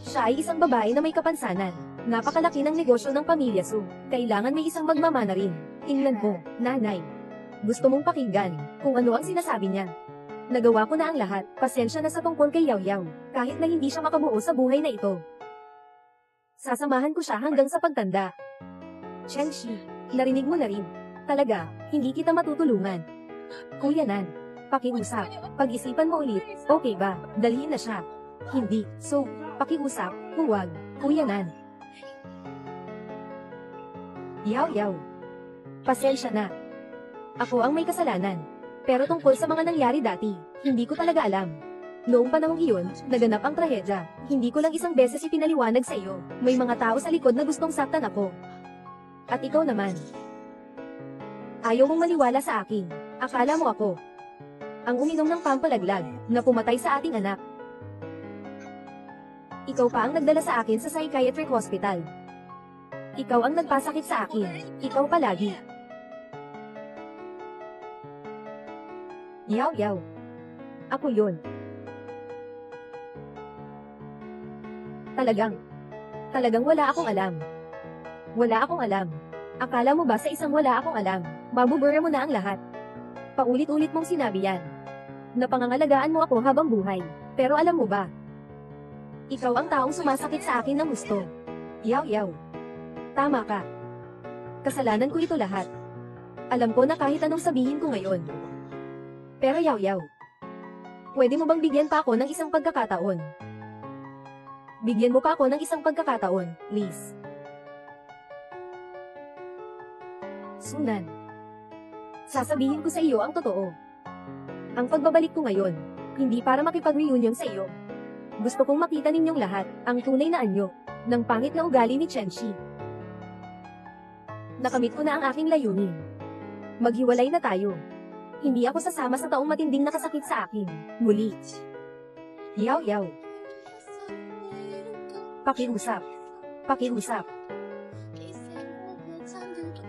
siya ay isang babae na may kapansanan. Napakalaki ng negosyo ng pamilya Su. Kailangan may isang magmamana rin. Tingnan mo, nanay. Gusto mong pakinggan kung ano ang sinasabi niya. Nagawa ko na ang lahat, pasensya na sa tungkol kay Yaw Yaw, kahit na hindi siya makabuo sa buhay na ito. Sasamahan ko siya hanggang sa pagtanda. Chenshi, narinig mo na rin. Talaga, hindi kita matutulungan. Kuya Nan, pakiusap. Pag-isipan mo ulit, okay ba? Dalhin na siya. Hindi, so, pakiusap, huwag, Kuya Nan. Yaw Yaw. Pasensya na. Ako ang may kasalanan. Pero tungkol sa mga nangyari dati, hindi ko talaga alam. Noong panahong iyon, naganap ang trahedya. Hindi ko lang isang beses ipinaliwanag sa iyo. May mga tao sa likod na gustong saktan ako. At ikaw naman. Ayaw mong maniwala sa akin. Akala mo ako ang uminom ng pampalaglag na pumatay sa ating anak. Ikaw pa ang nagdala sa akin sa psychiatric hospital. Ikaw ang nagpasakit sa akin. Ikaw palagi. Yaw Yaw. Ako yun. Talagang wala akong alam. Wala akong alam. Akala mo ba sa isang wala akong alam, mabubura mo na ang lahat? Paulit-ulit mong sinabi yan. Napangangalagaan mo ako habang buhay. Pero alam mo ba? Ikaw ang taong sumasakit sa akin ng gusto. Yaw Yaw. Tama ka. Kasalanan ko ito lahat. Alam ko na kahit anong sabihin ko ngayon. Pero Yaw Yaw, pwede mo bang bigyan pa ako ng isang pagkakataon? Bigyan mo pa ako ng isang pagkakataon, please. Sunan. Sasabihin ko sa iyo ang totoo. Ang pagbabalik ko ngayon, hindi para makipag-reunion sa iyo. Gusto kong makita ninyong lahat, ang tunay na anyo, ng pangit na ugali ni Chenshi. Nakamit ko na ang aking layunin. Maghiwalay na tayo. Hindi ako sasama sa taong matinding nakasakit sa akin. Muli. Yaw Yaw. Pakiusap. Pakiusap.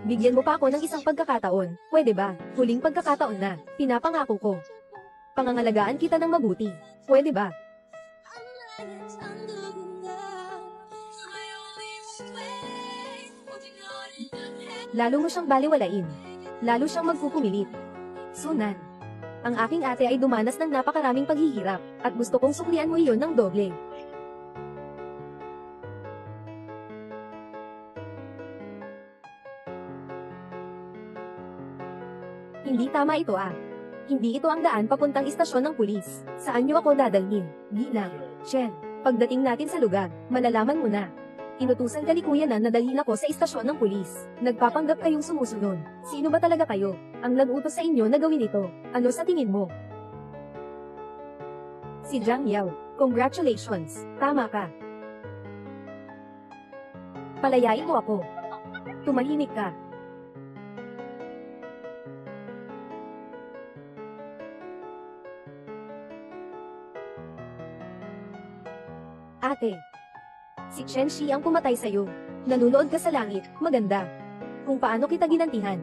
Bigyan mo pa ako ng isang pagkakataon, pwede ba? Huling pagkakataon na, pinapangako ko. Pangangalagaan kita ng mabuti, pwede ba? Lalo mo siyang baliwalain. Lalo siyang magpupumilit. Sunan. Ang aking ate ay dumanas ng napakaraming paghihirap, at gusto kong suklian mo iyon ng doble. Hindi tama ito ah. Hindi ito ang daan papuntang istasyon ng pulis. Saan niyo ako dadalhin? Ginang. Chen. Pagdating natin sa lugar, malalaman mo na. Inutusan ka ni Kuya Nan na dalhin ako sa istasyon ng pulis. Nagpapanggap kayong sumusunod. Sino ba talaga kayo? Ang nag-utos sa inyo na gawin ito. Ano sa tingin mo? Si Jiang Yao. Congratulations. Tama ka. Palayain mo ako. Tumahimik ka. Ate. Si Chenshi ang pumatay sa'yo. Nanunood ka sa langit, maganda. Kung paano kita ginantihan.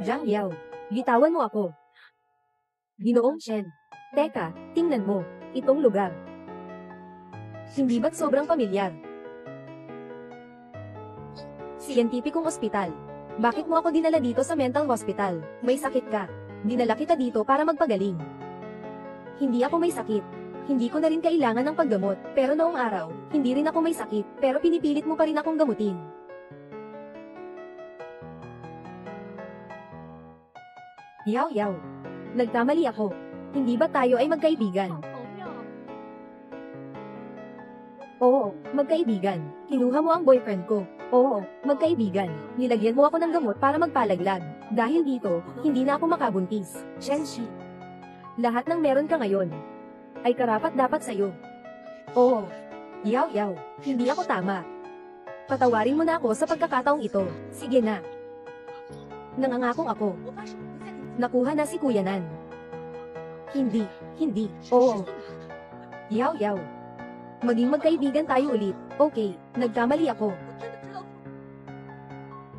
Jiang Yao, bitawan mo ako. Ginoong Chen. Teka, tingnan mo, itong lugar. Hindi ba't sobrang pamilyar? Siyentipikong ospital. Bakit mo ako dinala dito sa mental hospital? May sakit ka. Dinala kita dito para magpagaling. Hindi ako may sakit. Hindi ko na rin kailangan ng paggamot, pero noong araw, hindi rin ako may sakit, pero pinipilit mo pa rin akong gamutin. Yaw Yaw. Nagkamali ako. Hindi ba tayo ay magkaibigan? Oo, magkaibigan. Kinuha mo ang boyfriend ko. Oo, magkaibigan. Nilagyan mo ako ng gamot para magpalaglag. Dahil dito, hindi na ako makabuntis. Chenshi. Lahat ng meron ka ngayon ay karapat-dapat sa'yo. Oo. Yaw Yaw, hindi ako tama. Patawarin mo na ako sa pagkakataong ito. Sige na. Nangangakong ako. Nakuha na si Kuya Nan. Hindi, oo. Yaw Yaw. Maging magkaibigan tayo ulit, okay, nagkamali ako.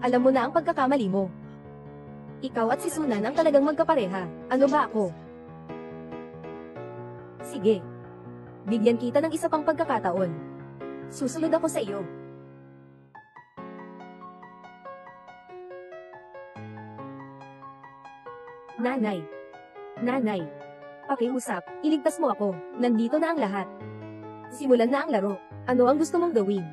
Alam mo na ang pagkakamali mo. Ikaw at si Sunan ang talagang magkapareha. Ano ba ako? Sige. Bigyan kita ng isa pang pagkakataon. Susunod ako sa iyo. Nanay. Nanay. Pakiusap, iligtas mo ako. Nandito na ang lahat. Simulan na ang laro. Ano ang gusto mong gawin?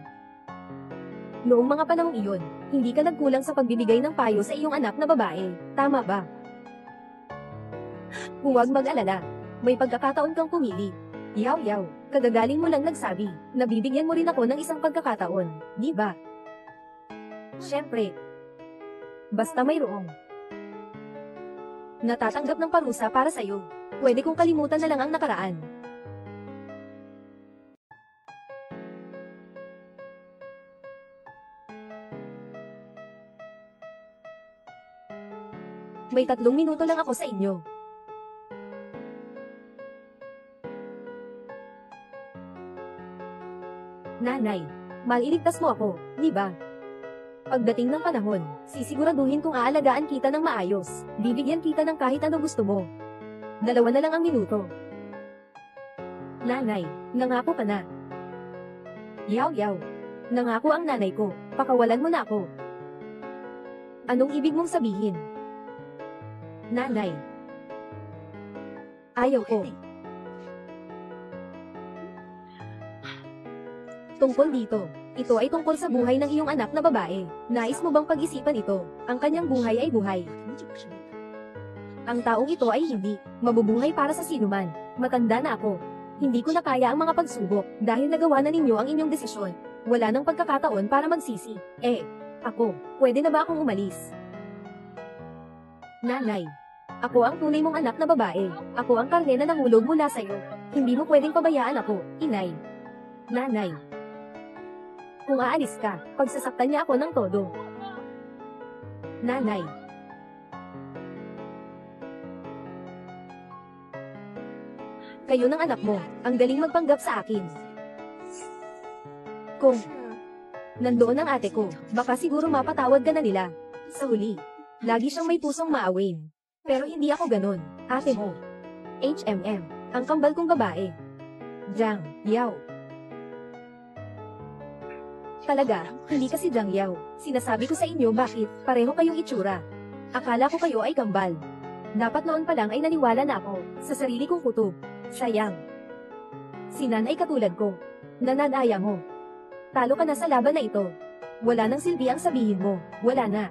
Noong mga panahong iyon, hindi ka nagkulang sa pagbibigay ng payo sa iyong anak na babae. Tama ba? Huwag mag-alala. May pagkakataon kang pumili. Yaw, kagagaling mo lang nagsabi, nabibigyan mo rin ako ng isang pagkakataon, di ba? Siyempre. Basta mayroong natatanggap ng parusa para sa'yo. Pwede kong kalimutan na lang ang nakaraan. May 3 minuto lang ako sa inyo. Nanay, mailigtas mo ako, di ba? Pagdating ng panahon, sisiguraduhin kong aalagaan kita ng maayos. Bibigyan kita ng kahit ano gusto mo. 2 na lang ang minuto. Nanay, nangako ka na. Yaw. Nangako ang nanay ko, pakawalan mo na ako. Anong ibig mong sabihin? Nanay. Ayaw ko. Tungkol dito, ito ay tungkol sa buhay ng iyong anak na babae. Nais mo bang pag-isipan ito? Ang kanyang buhay ay buhay. Ang taong ito ay hindi mabubuhay para sa sinuman. Matanda na ako. Hindi ko na kaya ang mga pagsubok dahil nagawa na ninyo ang inyong desisyon. Wala nang pagkakataon para magsisi. Ako, pwede na ba akong umalis? Nanay, ako ang tunay mong anak na babae. Ako ang karne na nahulog mula sa'yo. Hindi mo pwedeng pabayaan ako, inay. Nanay. Kung aalis ka, pagsasaktan niya ako ng todo. Nanay. Kayo ng anak mo, ang galing magpanggap sa akin. Kung nandoon ang ate ko, baka siguro mapatawad ka na nila. Sa huli, lagi siyang may pusong maawin. Pero hindi ako ganun, ate mo. HMM, ang kambal kong babae. Jiang Yao. Talaga, hindi kasi Jiang Yao. Sinasabi ko sa inyo bakit, pareho kayong itsura. Akala ko kayo ay kambal. Dapat noon pa lang ay naniwala na ako, sa sarili kong kutob. Sayang. Si Nan ay katulad ko. Nananaya mo. Talo ka na sa laban na ito. Wala nang silbi ang sabihin mo, wala na.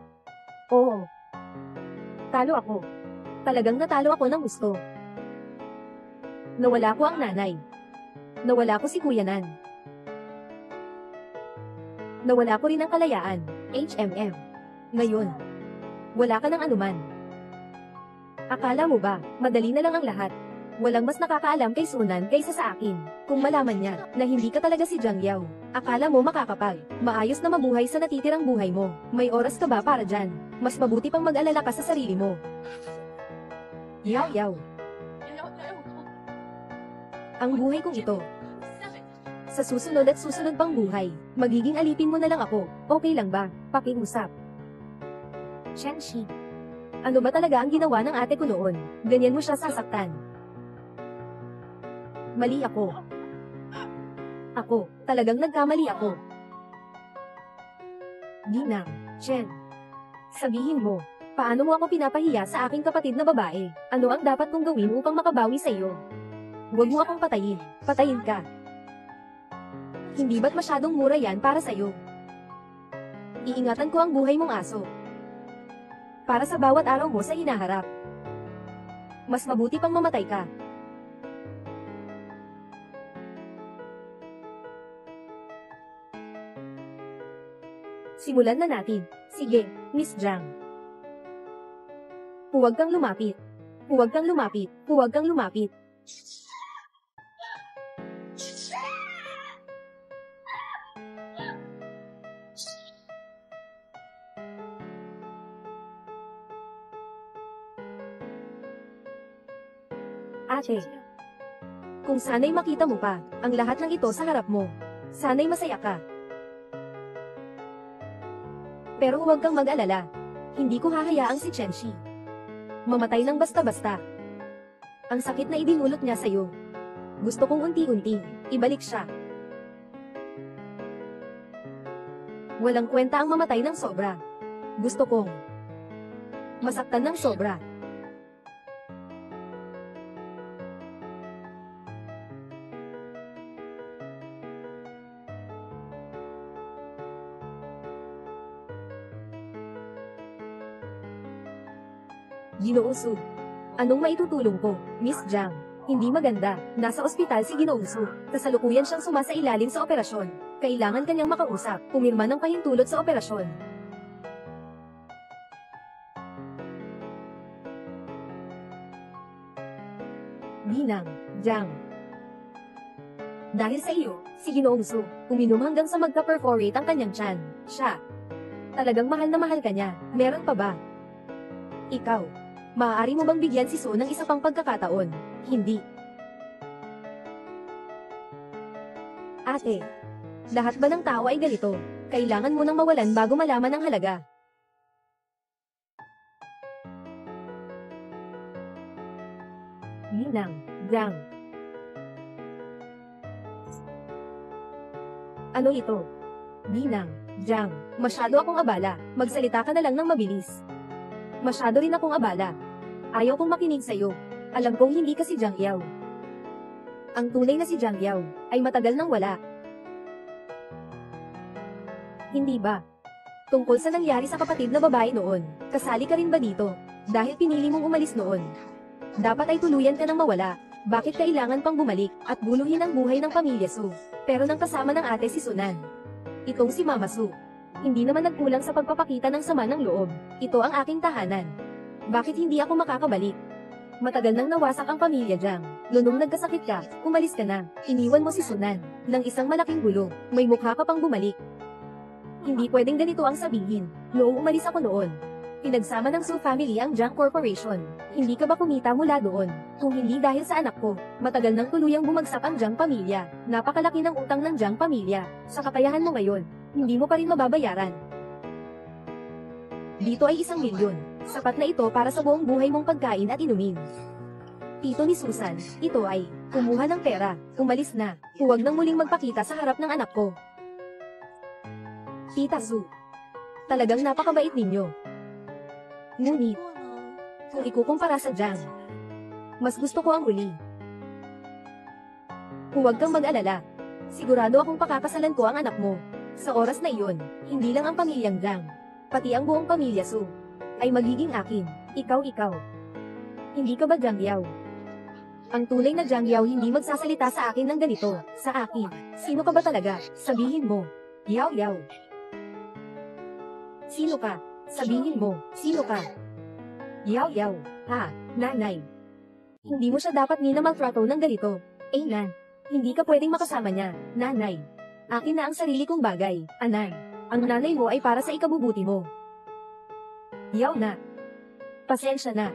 Oo. Talo ako. Talagang natalo ako ng gusto. Nawala ko ang nanay. Nawala ko si Kuya Nan. Nawala ko rin ang kalayaan, HMM. Ngayon, wala ka ng anuman. Akala mo ba, madali na lang ang lahat? Walang mas nakakaalam kay Sunan kaysa sa akin. Kung malaman niya, na hindi ka talaga si Jiang Yao, akala mo makakapag, maayos na mabuhay sa natitirang buhay mo. May oras ka ba para dyan? Mas mabuti pang mag-alala ka sa sarili mo. Yaw. Ang buhay kong ito. Sa susunod at susunod pang buhay, magiging alipin mo na lang ako, okay lang ba? Pakiusap. Shenshi. Ano ba talaga ang ginawa ng ate ko noon? Ganyan mo siya sasaktan. Mali ako. Ako, talagang nagkamali ako. Ginang, Chen. Sabihin mo, paano mo ako pinapahiya sa aking kapatid na babae? Ano ang dapat kong gawin upang makabawi sa iyo? Huwag mo akong patayin. Patayin ka. Hindi ba't masyadong mura yan para sa'yo? Iingatan ko ang buhay mong aso. Para sa bawat araw mo sa hinaharap. Mas mabuti pang mamatay ka. Simulan na natin. Sige, Miss Jiang. Huwag kang lumapit. Huwag kang lumapit. Huwag kang lumapit. Ate. Kung sana'y makita mo pa, ang lahat ng ito sa harap mo. Sana'y masaya ka. Pero huwag kang mag-alala. Hindi ko hahayaang si Chenshi mamatay ng basta-basta. Ang sakit na idinulot niya sa'yo. Gusto kong unti-unti ibalik siya. Walang kwenta ang mamatay ng sobra. Gusto kong masaktan ng sobra. Ginoong Su. Anong maitutulong ko, Miss Jiang? Hindi maganda. Nasa ospital si Ginoong Su. Kasalukuyan siyang sumasailalim sa operasyon. Kailangan kanyang makausap, pumirma ng pahintulot sa operasyon. Ninang, Jiang. Dahil sa iyo, si Ginoong Su, uminom hanggang sa magka-perforate ang kanyang tiyan. Siya. Talagang mahal na mahal ka niya. Meron pa ba? Ikaw. Maaari mo bang bigyan si Su ng isa pang pagkakataon? Hindi. Ate. Lahat ba ng tao ay ganito? Kailangan mo nang mawalan bago malaman ang halaga. Ninang, Jiang. Ano ito? Ninang, Jiang. Masyado akong abala. Magsalita ka na lang ng mabilis. Masyado rin akong abala. Ayaw kong makinig sa'yo. Alam kong hindi ka si Jiang Yao. Ang tunay na si Jiang Yao ay matagal nang wala. Hindi ba? Tungkol sa nangyari sa kapatid na babae noon, kasali ka rin ba dito? Dahil pinili mong umalis noon. Dapat ay tuluyan ka nang mawala. Bakit kailangan pang bumalik at guluhin ang buhay ng pamilya Su? Pero nang kasama ng ate si Sunan. Itong si Mama Su. Hindi naman nagkulang sa pagpapakita ng sama ng loob. Ito ang aking tahanan. Bakit hindi ako makakabalik? Matagal nang nawasak ang pamilya Jiang. Nung nagkasakit ka, umalis ka na. Iniwan mo si Sunan ng isang malaking gulo. May mukha ka pang bumalik. Hindi pwedeng ganito ang sabihin. Noong umalis ako noon, pinagsama ng Su family ang Jiang Corporation. Hindi ka ba kumita mula doon? Kung hindi dahil sa anak ko, matagal nang tuluyang bumagsak ang Jiang pamilya. Napakalaki ng utang ng Jiang pamilya. Sa kakayahan mo ngayon, hindi mo pa rin mababayaran. Dito ay 1 milyon. Sapat na ito para sa buong buhay mong pagkain at inumin. Tito ni Susan, ito ay, kumuha ng pera, umalis na, huwag nang muling magpakita sa harap ng anak ko. Tita Su, talagang napakabait ninyo. Ngunit, kung ikukumpara sa Jiang, mas gusto ko ang uli. Huwag kang mag-alala. Sigurado akong pakakasalan ko ang anak mo. Sa oras na iyon, hindi lang ang pamilyang Jiang, pati ang buong pamilya Su, ay magiging akin. Ikaw. Hindi ka ba Jiang Yao? Ang tunay na Jiang Yao hindi magsasalita sa akin ng ganito. Sa akin. Sino ka ba talaga? Sabihin mo. Yao Yao. Sino ka? Sabihin mo. Sino ka? Yao Yao. Ha, nanay. Hindi mo siya dapat maltrato ng ganito. Nan. Hindi ka pwedeng makasama niya, nanay. Akin na ang sarili kong bagay, anay. Ang nanay mo ay para sa ikabubuti mo. Yaw na. Pasensya na.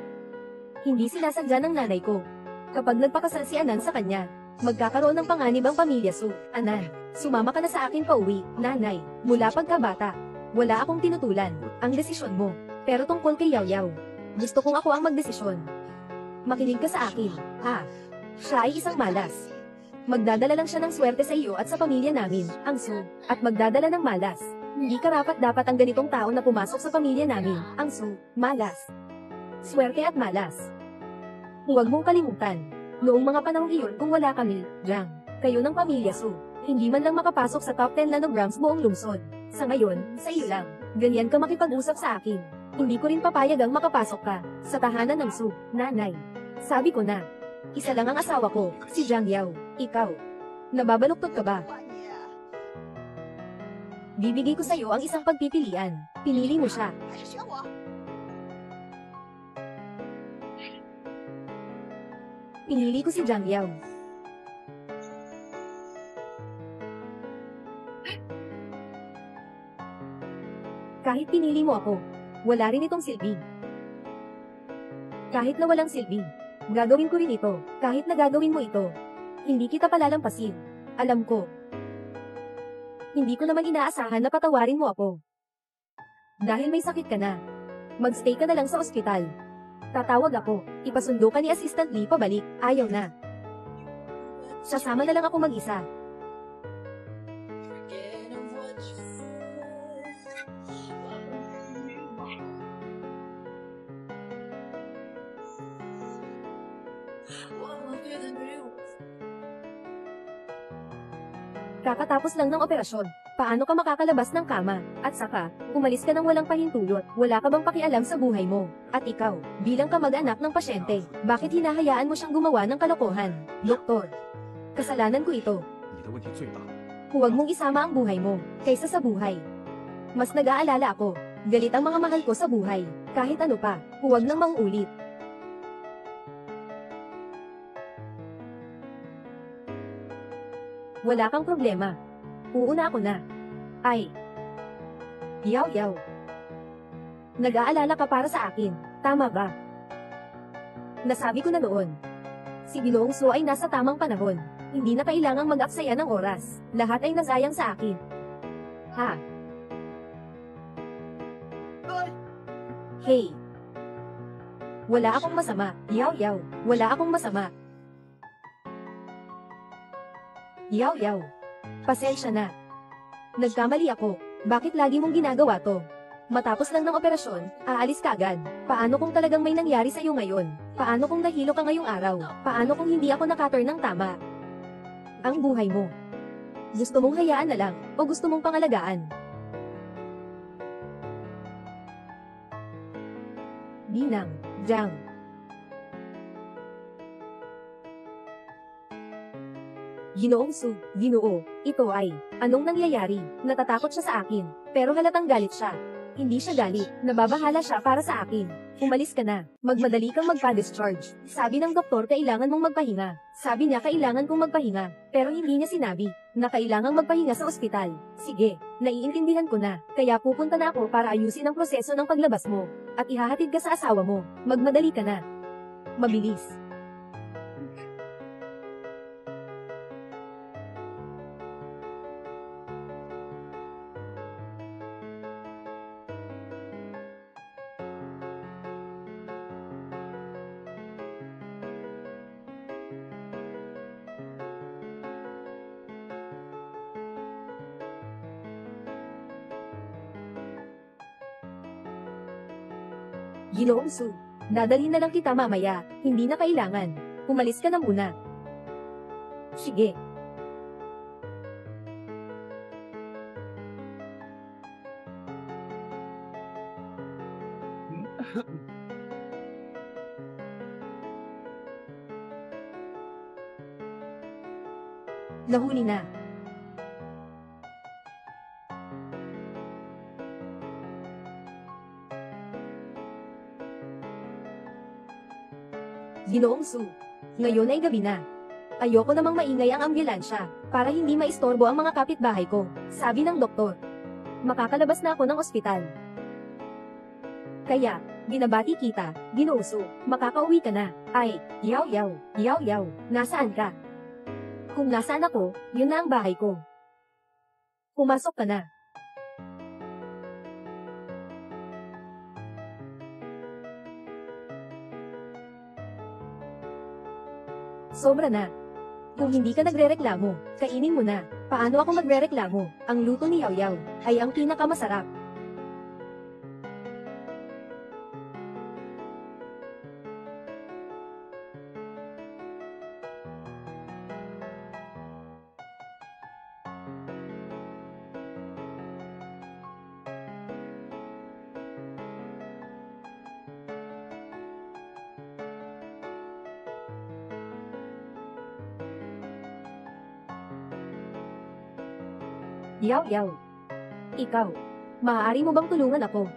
Hindi sinasadya ng nanay ko. Kapag nagpakasal si Anan sa kanya, magkakaroon ng panganib ang pamilya Su. Anan, sumama ka na sa akin pauwi, nanay. Mula pagkabata, wala akong tinutulan. Ang desisyon mo. Pero tungkol kay Yaw Yaw, gusto kong ako ang magdesisyon. Makinig ka sa akin, ha? Siya ay isang malas. Magdadala lang siya ng swerte sa iyo at sa pamilya namin, ang Su, at magdadala ng malas. Hindi karapat-dapat ang ganitong tao na pumasok sa pamilya namin, ang Su, malas. Swerte at malas. Huwag mong kalimutan, noong mga panahong iyon kung wala kami, Jiang, kayo ng pamilya Su, hindi man lang makapasok sa top 10 nanograms buong lungsod. Sa ngayon, sa iyo lang, ganyan ka makipag-usap sa akin. Hindi ko rin papayag ang makapasok ka sa tahanan ng Su, nanay. Sabi ko na, isa lang ang asawa ko, si Jiang Yao. Ikaw, nababaluktot ka ba? Bibigay ko sa iyo ang isang pagpipilian. Pinili mo siya. Pinili ko si Jiang Yao. Kahit pinili mo ako, wala rin itong silbi. Kahit na walang silbi, gagawin ko rin ito. Kahit na gagawin mo ito, hindi kita palalampasin. Alam ko. Hindi ko naman inaasahan na patawarin mo ako. Dahil may sakit ka na. Magstay ka na lang sa ospital. Tatawag ako. Ipasundo ka ni Assistant Lee pabalik. Ayaw na. Sasama na lang ako mag-isa. Kakatapos lang ng operasyon. Paano ka makakalabas ng kama? At saka, umalis ka ng walang pahintulot. Wala ka bang pakialam sa buhay mo? At ikaw, bilang kamag-anak ng pasyente, bakit hinahayaan mo siyang gumawa ng kalokohan? Doktor, kasalanan ko ito. 你的问题最大。 Huwag mong isama ang buhay mo, kaysa sa buhay. Mas nag-aalala ako. Galit ang mga mahal ko sa buhay. Kahit ano pa, huwag nang mangulit. Wala kang problema. Uuna ako na. Ay. Yaw. Nag-aalala ka para sa akin, tama ba? Nasabi ko na noon. Si Ginoong Su ay nasa tamang panahon. Hindi na kailangang mag-aksaya ng oras. Lahat ay nasayang sa akin. Ha? Hey. Wala akong masama. Yaw. Wala akong masama. Yaw. Pasensya na. Nagkamali ako. Bakit lagi mong ginagawa to? Matapos lang ng operasyon, aalis ka agad. Paano kung talagang may nangyari sa'yo ngayon? Paano kung nahilo ka ngayong araw? Paano kung hindi ako nakaturn ng tama? Ang buhay mo. Gusto mong hayaan na lang, o gusto mong pangalagaan? Binang, Jiang. Ginoong Su, Ginoo, ito ay, anong nangyayari? Natatakot siya sa akin, pero halatang galit siya. Hindi siya galit, nababahala siya para sa akin. Umalis ka na, magmadali kang magpa-discharge. Sabi ng doktor kailangan mong magpahinga. Sabi niya kailangan kong magpahinga, pero hindi niya sinabi na kailangang magpahinga sa ospital. Sige, naiintindihan ko na, kaya pupunta na ako para ayusin ang proseso ng paglabas mo. At ihahatid ka sa asawa mo, magmadali ka na. Mabilis. Ginoong Su, dadalhin na lang kita mamaya, hindi na kailangan. Umalis ka na muna. Sige. Nahuli na. Ginoong Su, ngayon ay gabi na. Ayoko namang maingay ang ambulansya, para hindi maistorbo ang mga kapitbahay ko, sabi ng doktor. Makakalabas na ako ng ospital. Kaya, binabati kita, Ginoong Su, makakauwi ka na. Ay, yaw, nasaan ka? Kung nasaan ako, yun na ang bahay ko. Pumasok ka na. Sobra na. Kung hindi ka nagrereklamo, kainin mo na. Paano ako magrereklamo? Ang luto ni Yaw ay ang pinakamasarap. Yaw, ikaw, maaari mo bang tulungan ako?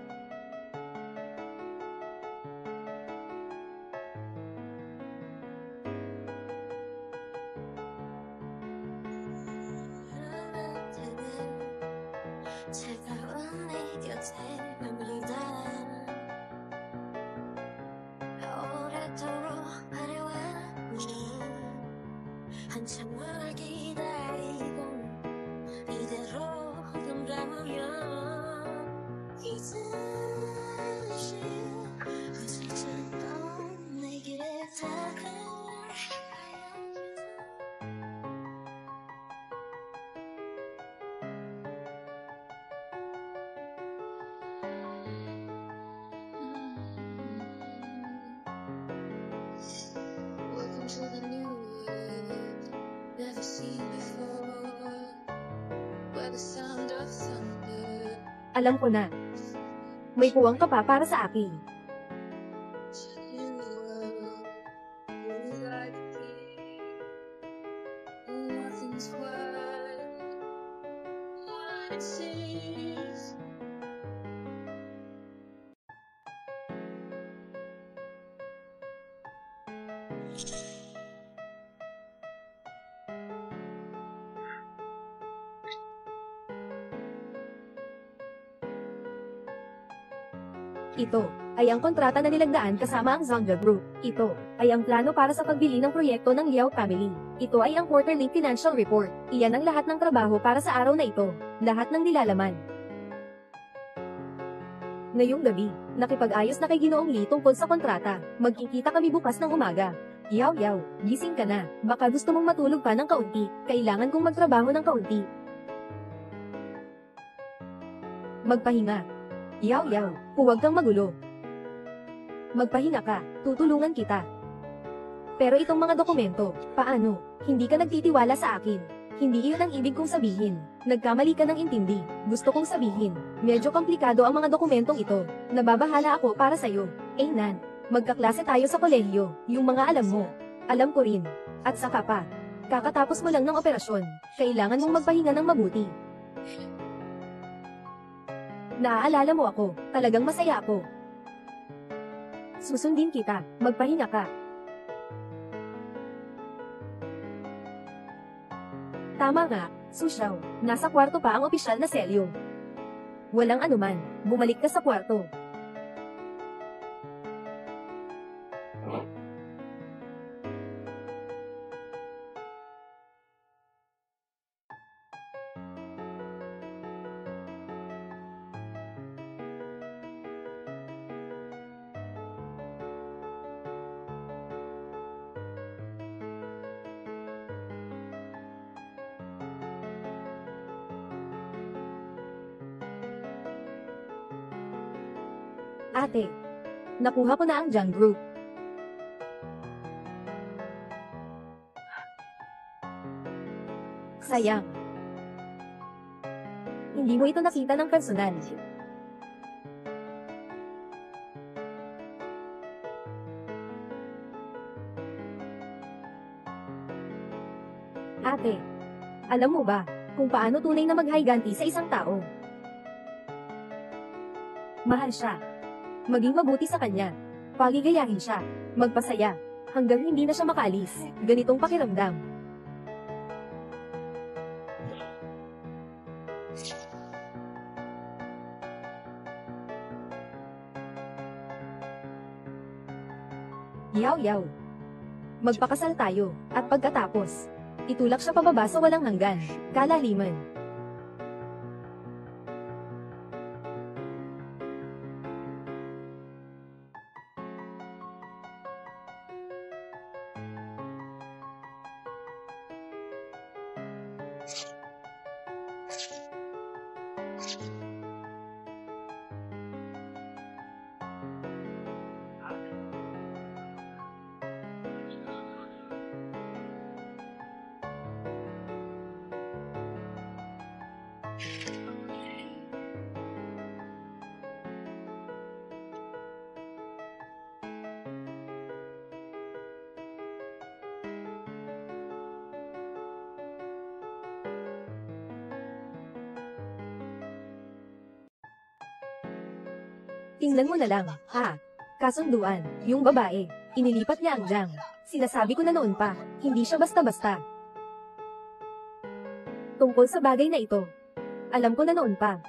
차가운 내 곁에 머물다 오래도록 바래왔네 한참을 기다리고 이대로 눈 감으면 듯이 어쨌든 넌 내 길에 다가와 Welcome to the new world, never seen before, where the sound of thunder. Alam ko na. May puwang ka pa para sa akin. New world, move like a king. Nothing's what it seems. Ito ay ang kontrata na nilagdaan kasama ang Zhangga Group. Ito ay ang plano para sa pagbili ng proyekto ng Liao family. Ito ay ang quarterly financial report. Iyan ang lahat ng trabaho para sa araw na ito. Lahat ng nilalaman. Ngayong gabi, nakipag-ayos na kay Ginoong Lee tungkol sa kontrata. Magkikita kami bukas ng umaga. Yaw, gising ka na. Baka gusto mong matulog pa ng kaunti. Kailangan kong magtrabaho ng kaunti. Magpahinga. Yaw, huwag kang magulo. Magpahinga ka, tutulungan kita. Pero itong mga dokumento, paano? Hindi ka nagtitiwala sa akin. Hindi iyon ang ibig kong sabihin. Nagkamali ka ng intindi. Gusto kong sabihin, medyo komplikado ang mga dokumentong ito. Nababahala ako para sa'yo. Nan, magkaklase tayo sa kolehiyo. Yung mga alam mo. Alam ko rin. At saka pa. Kakatapos mo lang ng operasyon. Kailangan mong magpahinga ng mabuti. Naaalala mo ako, talagang masaya ako. Susundin kita, magpahinga ka. Tama nga, Susyaw, nasa kwarto pa ang opisyal na selyo. Walang anuman, bumalik ka sa kwarto. Ate, nakuha ko na ang Jang Group. Sayang. Hindi mo ito nakita ng personal. Ate, alam mo ba kung paano tunay na maghiganti sa isang tao? Mahal siya. Maging mabuti sa kanya. Paligayahin siya. Magpasaya. Hanggang hindi na siya makaalis. Ganitong pakiramdam. Yaw. Magpakasal tayo. At pagkatapos, itulak siya pababa sa walang hanggan. Kalaliman. Tingnan mo na lang, ha? Kasunduan, yung babae, inilipat niya ang Jang. Sinasabi ko na noon pa, hindi siya basta-basta. Tungkol sa bagay na ito, alam ko na noon pa.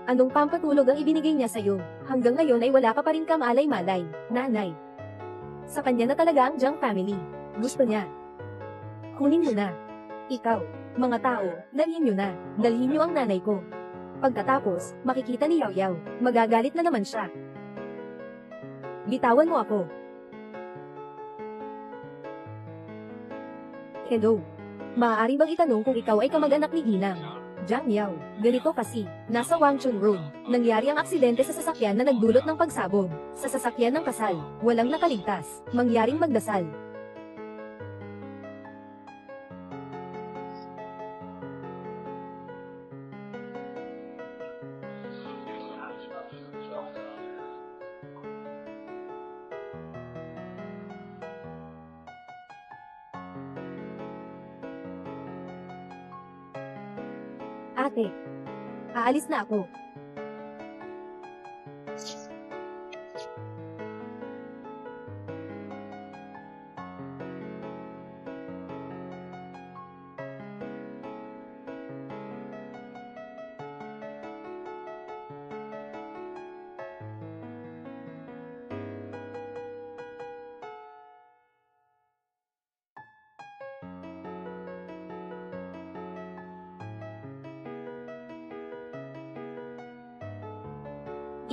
Anong pampatulog ang ibinigay niya sa'yo? Hanggang ngayon ay wala ka pa rin kamalay-malay, nanay. Sa kanya na talaga ang Jang family. Gusto niya. Kunin mo na. Ikaw, mga tao, dalhin niyo na. Dalhin niyo ang nanay ko. Pagkatapos, makikita ni Yao Yao, magagalit na naman siya. Bitawan mo ako. Hello. Maaari bang itanong kung ikaw ay kamag-anak ni Ginang? Jiang Yao, ganito kasi, nasa Wangchun Road, nangyari ang aksidente sa sasakyan na nagdulot ng pagsabog. Sa sasakyan ng kasal, walang nakaligtas, mangyaring magdasal. Ate, aalis na ako.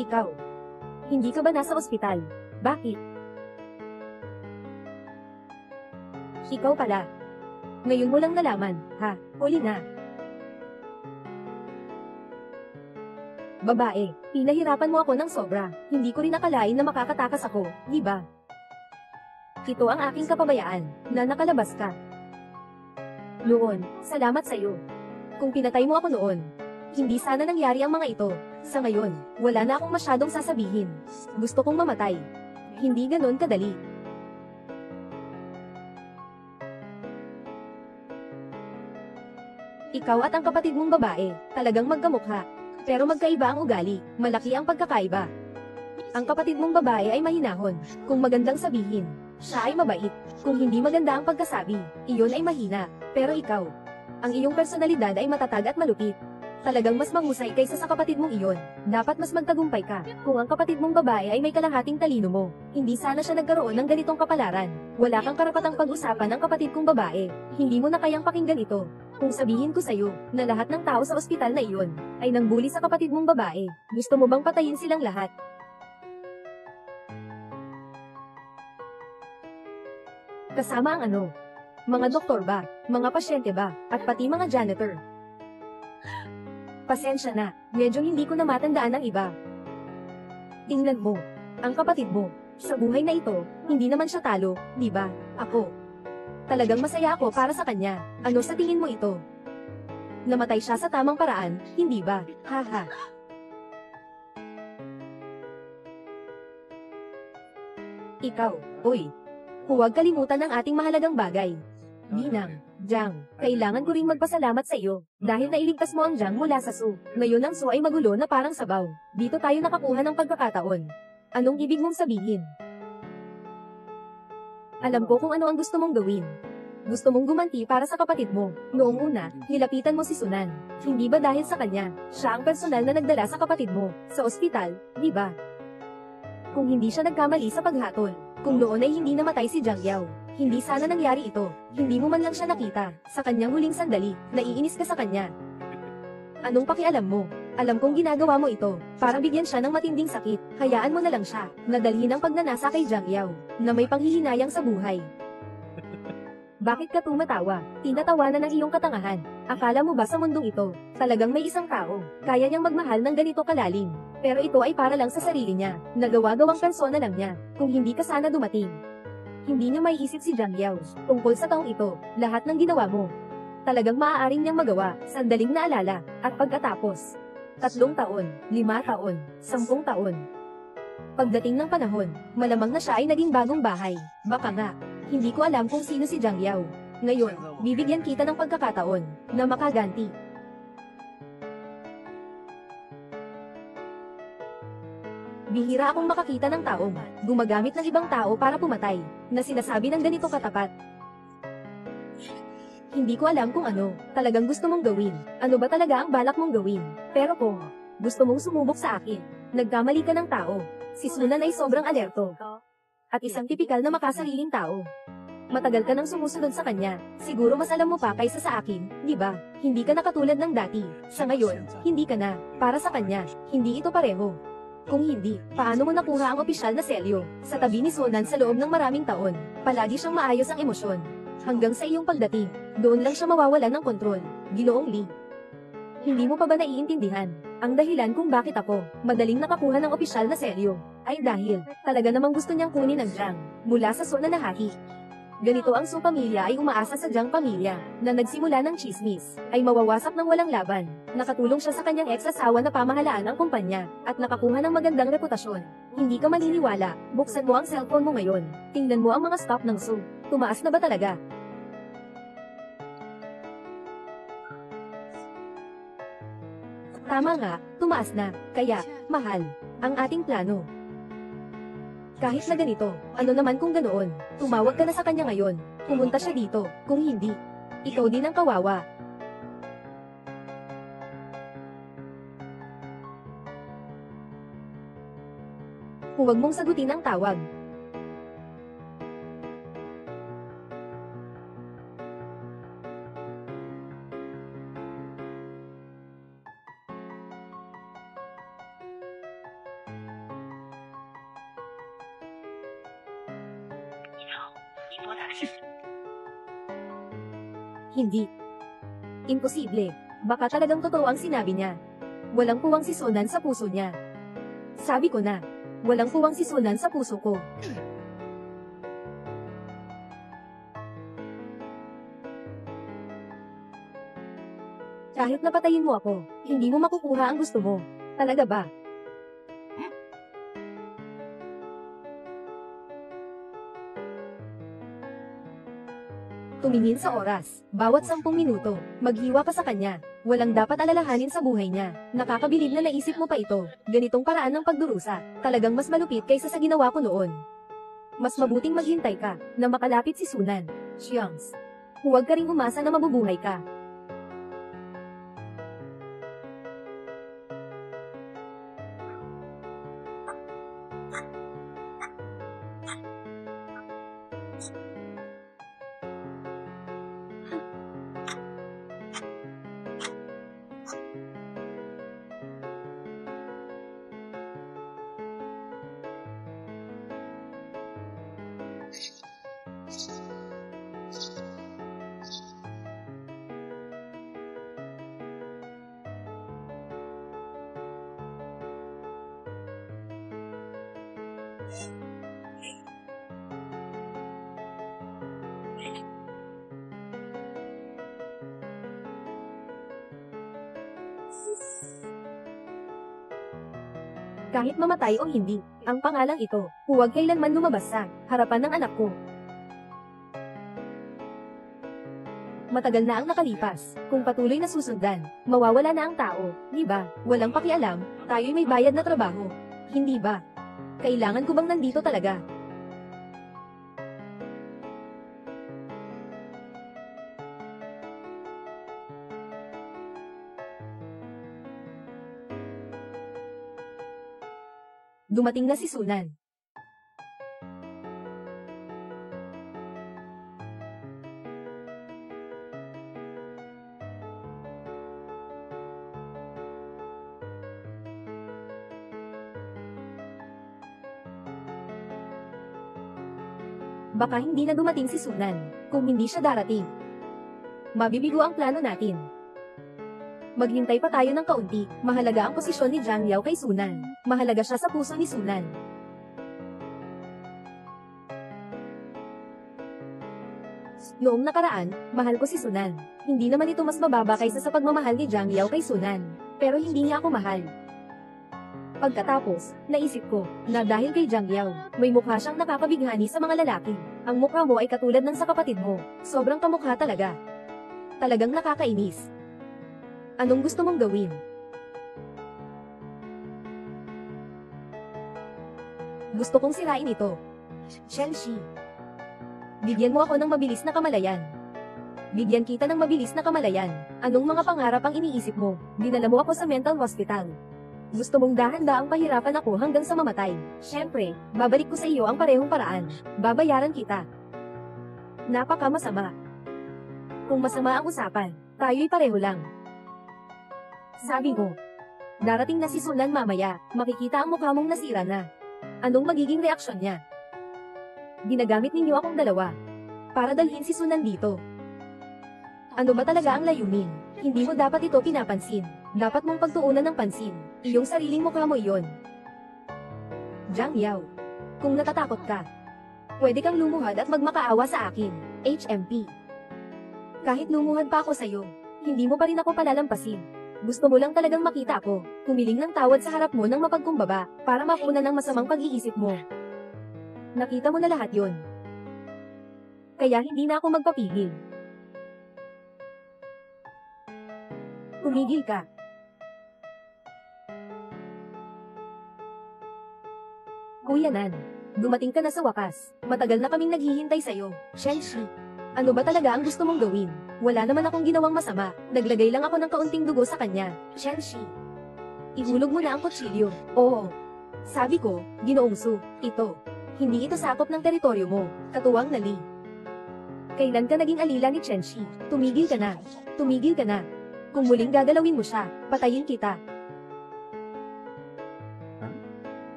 Ikaw, hindi ka ba nasa ospital? Bakit? Ikaw pala. Ngayon mo lang nalaman, ha? Huli na. Babae, pinahirapan mo ako ng sobra. Hindi ko rin akalain na makakatakas ako, di ba? Ito ang aking kapabayaan, na nakalabas ka. Noon, salamat sa'yo. Kung pinatay mo ako noon, hindi sana nangyari ang mga ito. Sa ngayon, wala na akong masyadong sasabihin. Gusto kong mamatay. Hindi ganon kadali. Ikaw at ang kapatid mong babae, talagang magkamukha. Pero magkaiba ang ugali, malaki ang pagkakaiba. Ang kapatid mong babae ay mahinahon. Kung magandang sabihin, siya ay mabait. Kung hindi maganda ang pagkasabi, iyon ay mahina. Pero ikaw, ang iyong personalidad ay matatag at malupit. Talagang mas mahusay kaysa sa kapatid mong iyon. Dapat mas magtagumpay ka. Kung ang kapatid mong babae ay may kalahating talino mo, hindi sana siya nagkaroon ng ganitong kapalaran. Wala kang karapatang pag-usapan ng kapatid kong babae. Hindi mo na kayang pakinggan ito. Kung sabihin ko sa'yo, na lahat ng tao sa ospital na iyon, ay nangbuli sa kapatid mong babae, gusto mo bang patayin silang lahat? Kasama ang ano? Mga doktor ba? Mga pasyente ba? At pati mga janitor? Pasensya na, medyo hindi ko na matandaan ang iba. Tingnan mo, ang kapatid mo, sa buhay na ito, hindi naman siya talo, di ba? Ako. Talagang masaya ako para sa kanya. Ano sa tingin mo ito? Namatay siya sa tamang paraan, hindi ba? Haha. Ikaw, uy. Huwag kalimutan ang ating mahalagang bagay. Ginang, Jiang, kailangan ko ring magpasalamat sa iyo, dahil nailigtas mo ang Jiang mula sa Su. Ngayon ang Su ay magulo na parang sabaw. Dito tayo nakakuha ng pagkakataon. Anong ibig mong sabihin? Alam ko kung ano ang gusto mong gawin. Gusto mong gumanti para sa kapatid mo. Noong una, nilapitan mo si Sunan. Hindi ba dahil sa kanya, siya ang personal na nagdala sa kapatid mo, sa ospital, di ba? Kung hindi siya nagkamali sa paghatol, kung noon ay hindi namatay si Jiang Yao, hindi sana nangyari ito. Hindi mo man lang siya nakita. Sa kanyang huling sandali, naiinis ka sa kanya. Anong pakialam mo? Alam kong ginagawa mo ito, para bigyan siya ng matinding sakit. Hayaan mo na lang siya, nadalhin ang pagnanasa kay Jiang Yao, na may panghihinayang sa buhay. Bakit ka tumatawa? Tinatawanan ng iyong katangahan. Akala mo ba sa mundong ito, talagang may isang tao, kaya niyang magmahal ng ganito kalalim? Pero ito ay para lang sa sarili niya, nagawa-gawang persona lang niya, kung hindi ka sana dumating. Hindi niya maiisip si Jiang Yao, tungkol sa taong ito, lahat ng ginawa mo. Talagang maaaring niyang magawa, sandaling naalala, at pagkatapos. 3 taon, 5 taon, 10 taon. Pagdating ng panahon, malamang na siya ay naging bagong bahay. Baka nga, hindi ko alam kung sino si Jiang Yao. Ngayon, bibigyan kita ng pagkakataon, na makaganti. Bihira akong makakita ng taong gumagamit ng ibang tao para pumatay, na sinasabi ng ganito katapat. Hindi ko alam kung ano talagang gusto mong gawin. Ano ba talaga ang balak mong gawin? Pero kung gusto mong sumubok sa akin, nagkamali ka ng tao. Si Sunan ay sobrang alerto. At isang tipikal na makasariling tao. Matagal ka nang sumusunod sa kanya. Siguro mas alam mo pa kaysa sa akin, di ba? Hindi ka na katulad ng dati. Sa ngayon, hindi ka na. Para sa kanya, hindi ito pareho. Kung hindi, paano mo nakuha ang opisyal na selyo? Sa tabi ni Sunan sa loob ng maraming taon, palagi siyang maayos ang emosyon. Hanggang sa iyong pagdating, doon lang siya mawawalan ng kontrol. Ginoong Lee. Hindi mo pa ba naiintindihan? Ang dahilan kung bakit ako, madaling nakakuha ng opisyal na selyo, ay dahil, talaga namang gusto niyang kunin ang Jiang, mula sa Son na nahahi. Ganito ang Su pamilya ay umaasa sa Jiang pamilya, na nagsimula ng chismis, ay mawawasak ng walang laban. Nakatulong siya sa kanyang ex-asawa na pamahalaan ang kumpanya, at nakakuha ng magandang reputasyon. Hindi ka maniniwala, buksan mo ang cellphone mo ngayon. Tingnan mo ang mga stock ng Su. Tumaas na ba talaga? Tama nga, tumaas na. Kaya, mahal, ang ating plano. Kahit na ganito, ano naman kung ganoon, tumawag ka na sa kanya ngayon, pumunta siya dito, kung hindi, ikaw din ang kawawa. Huwag mong sagutin ang tawag. Hindi. Imposible. Baka talagang totoo ang sinabi niya. Walang puwang si Sunan sa puso niya. Sabi ko na, walang puwang si Sunan sa puso ko. Kahit napatayin mo ako, hindi mo makukuha ang gusto mo. Talaga ba? Tumingin sa oras, bawat 10 minuto, maghiwa ka sa kanya. Walang dapat alalahanin sa buhay niya. Nakakabilib na naisip mo pa ito. Ganitong paraan ng pagdurusa, talagang mas malupit kaysa sa ginawa ko noon. Mas mabuting maghintay ka, na makalapit si Sunan. Xiangs. Huwag ka ring umasa na mabubuhay ka. Kahit mamatay o hindi, ang pangalang ito, huwag kailanman lumabas sa harapan ng anak ko. Matagal na ang nakalipas, kung patuloy na susundan, mawawala na ang tao, di ba? Walang pakialam, tayo'y may bayad na trabaho. Hindi ba? Kailangan ko bang nandito talaga? Dumating na si Sunan. Baka hindi na dumating si Sunan, kung hindi siya darating. Mabibigo ang plano natin. Maghintay pa tayo ng kaunti, mahalaga ang posisyon ni Jiang Yao kay Sunan. Mahalaga siya sa puso ni Sunan. Noong nakaraan, mahal ko si Sunan. Hindi naman ito mas mababa kaysa sa pagmamahal ni Jiang Yao kay Sunan. Pero hindi niya ako mahal. Pagkatapos, naisip ko, na dahil kay Jiang Yao, may mukha siyang nakakabighani sa mga lalaki. Ang mukha mo ay katulad ng sa kapatid mo. Sobrang kamukha talaga. Talagang nakakainis. Anong gusto mong gawin? Gusto kong sirain ito. Chelsea. Bigyan mo ako ng mabilis na kamalayan. Bigyan kita ng mabilis na kamalayan. Anong mga pangarap ang iniisip mo? Dinala mo ako sa mental hospital. Gusto mong dahan-daang pahirapan ako hanggang sa mamatay. Siyempre, babalik ko sa iyo ang parehong paraan. Babayaran kita. Napaka-masama. Kung masama ang usapan, tayo'y pareho lang. Sabi mo, darating na si Sunan mamaya, makikita ang mukha mong nasira na. Anong magiging reaksyon niya? Ginagamit ninyo akong dalawa para dalhin si Sunan dito. Ano ba talaga ang layunin? Hindi mo dapat ito pinapansin. Dapat mong pagtuunan ng pansin. Iyong sariling mukha mo iyon. Jiang Yao, kung natatakot ka, pwede kang lumuhad at magmakaawa sa akin, HMP. Kahit lumuhad pa ako sa'yo, hindi mo pa rin ako palalampasin. Gusto mo lang talagang makita ako, humiling ng tawad sa harap mo ng mapagkumbaba, para mapunan ang masamang pag-iisip mo. Nakita mo na lahat yon. Kaya hindi na ako magpapigil. Tumigil ka. Kuya Nan, dumating ka na sa wakas. Matagal na kaming naghihintay sa'yo, Shenshi. Ano ba talaga ang gusto mong gawin? Wala naman akong ginawang masama. Naglagay lang ako ng kaunting dugo sa kanya, Shenshi. Ihulog mo na ang kutsilyo. Oo. Sabi ko, Ginoong Su, ito. Hindi ito sakop ng teritoryo mo, katuwang Nali. Kailan ka naging alila ni Shenshi? Tumigil ka na. Tumigil ka na. Kung muling gagalawin mo siya, patayin kita.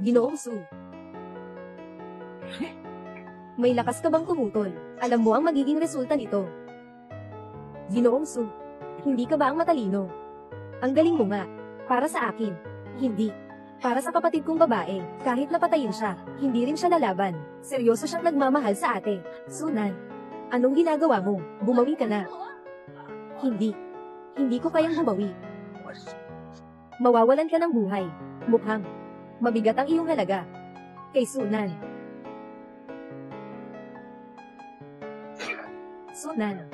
Ginoong Su. May lakas ka bang tumutol? Alam mo ang magiging resulta nito. Ginoong Su. Hindi ka ba ang matalino? Ang galing mo nga. Para sa akin. Hindi. Para sa kapatid kong babae, kahit napatayin siya, hindi rin siya lalaban. Seryoso siyang nagmamahal sa ate. Sunan. Anong ginagawa mo? Bumawi ka na. Hindi. Hindi ko kayang bumawi. Mawawalan ka ng buhay. Mukhang mabigat ang iyong halaga. Kay Sunan. Sunan.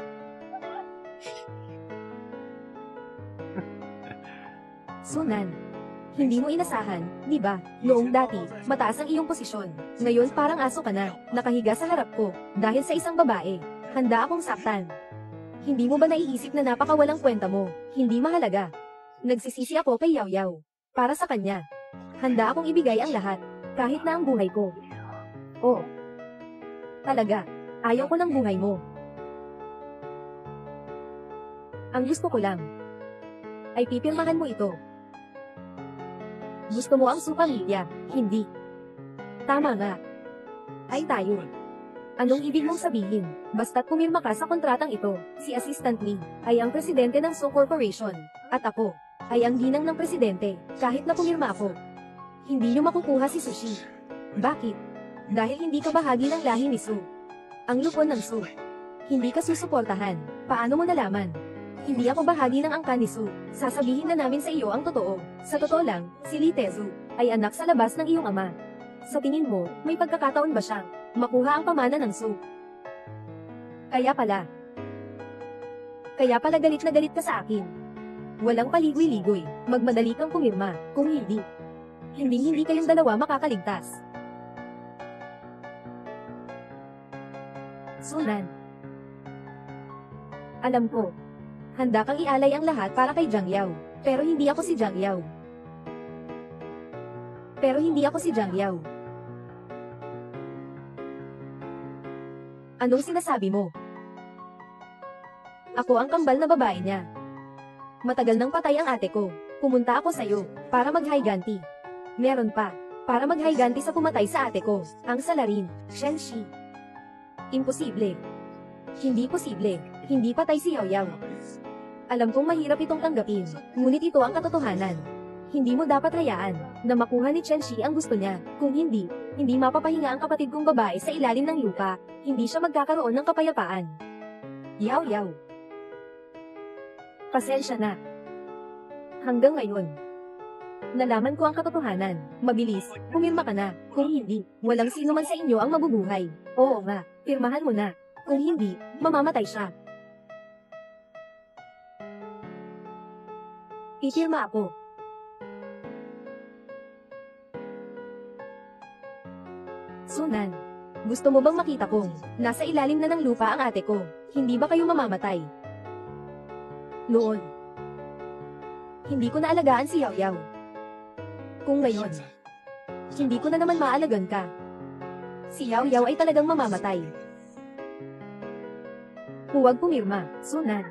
Sunan. Hindi mo inasahan, di ba? Noong dati, mataas ang iyong posisyon. Ngayon parang aso ka na, nakahiga sa harap ko, dahil sa isang babae. Handa akong saktan. Hindi mo ba naiisip na napakawalang kwenta mo? Hindi mahalaga. Nagsisisi ako kay Yao Yao. Para sa kanya. Handa akong ibigay ang lahat. Kahit na ang buhay ko. Oh. Talaga. Ayaw ko ng buhay mo. Ang gusto ko lang ay pipirmahan mo ito. Gusto mo ang supamilya, hindi. Tama nga. Ay tayo. Anong ibig mong sabihin? Basta't pumirma ka sa kontratang ito, si Assistant Lee ay ang presidente ng Su Corporation, at ako ay ang ginang ng presidente, kahit na pumirma ako. Hindi niyo makukuha si Sushi. Bakit? Dahil hindi ka bahagi ng lahi ni Su. Ang lupon ng Su. Hindi ka susuportahan. Paano mo nalaman? Hindi ako bahagi ng angkan ni Su. Sasabihin na namin sa iyo ang totoo. Sa totoo lang, si Lee Tezu ay anak sa labas ng iyong ama. Sa tingin mo, may pagkakataon ba siyang makuha ang pamana ng Su? Kaya pala galit na galit ka sa akin. Walang paligoy-ligoy, magmadali kang pumirma, kung hindi kayong dalawa makakaligtas. Sunan. Alam ko, handa kang ialay ang lahat para kay Jiang Yao, pero hindi ako si Jiang Yao. Anong sinasabi mo? Ako ang kambal na babae niya. Matagal nang patay ang ate ko. Pumunta ako sa'yo, para mag-higanti. Meron pa, para mag-higanti sa pumatay sa ate ko, ang salarin, Shenshi. Imposible. Hindi posible. Hindi patay si Yao Yao. Alam kong mahirap itong tanggapin, ngunit ito ang katotohanan. Hindi mo dapat hayaan na makuha ni Shenshi ang gusto niya. Kung hindi mapapahinga ang kapatid kong babae sa ilalim ng lupa, hindi siya magkakaroon ng kapayapaan. Yao Yao. Pasensya na. Hanggang ngayon, nalaman ko ang katotohanan. Mabilis, pumirma ka na. Kung hindi, walang sino man sa inyo ang mabubuhay. Oo nga, pirmahan mo na. Kung hindi, mamamatay siya. Pipirma ako. Sunan, gusto mo bang makita kong nasa ilalim na ng lupa ang ate ko? Hindi ba kayo mamamatay? Noon, hindi ko naalagaan si Yao Yao. Kung ngayon, hindi ko na naman maalagan ka. Si Yao Yao ay talagang mamamatay. Huwag pumirma, Sunan.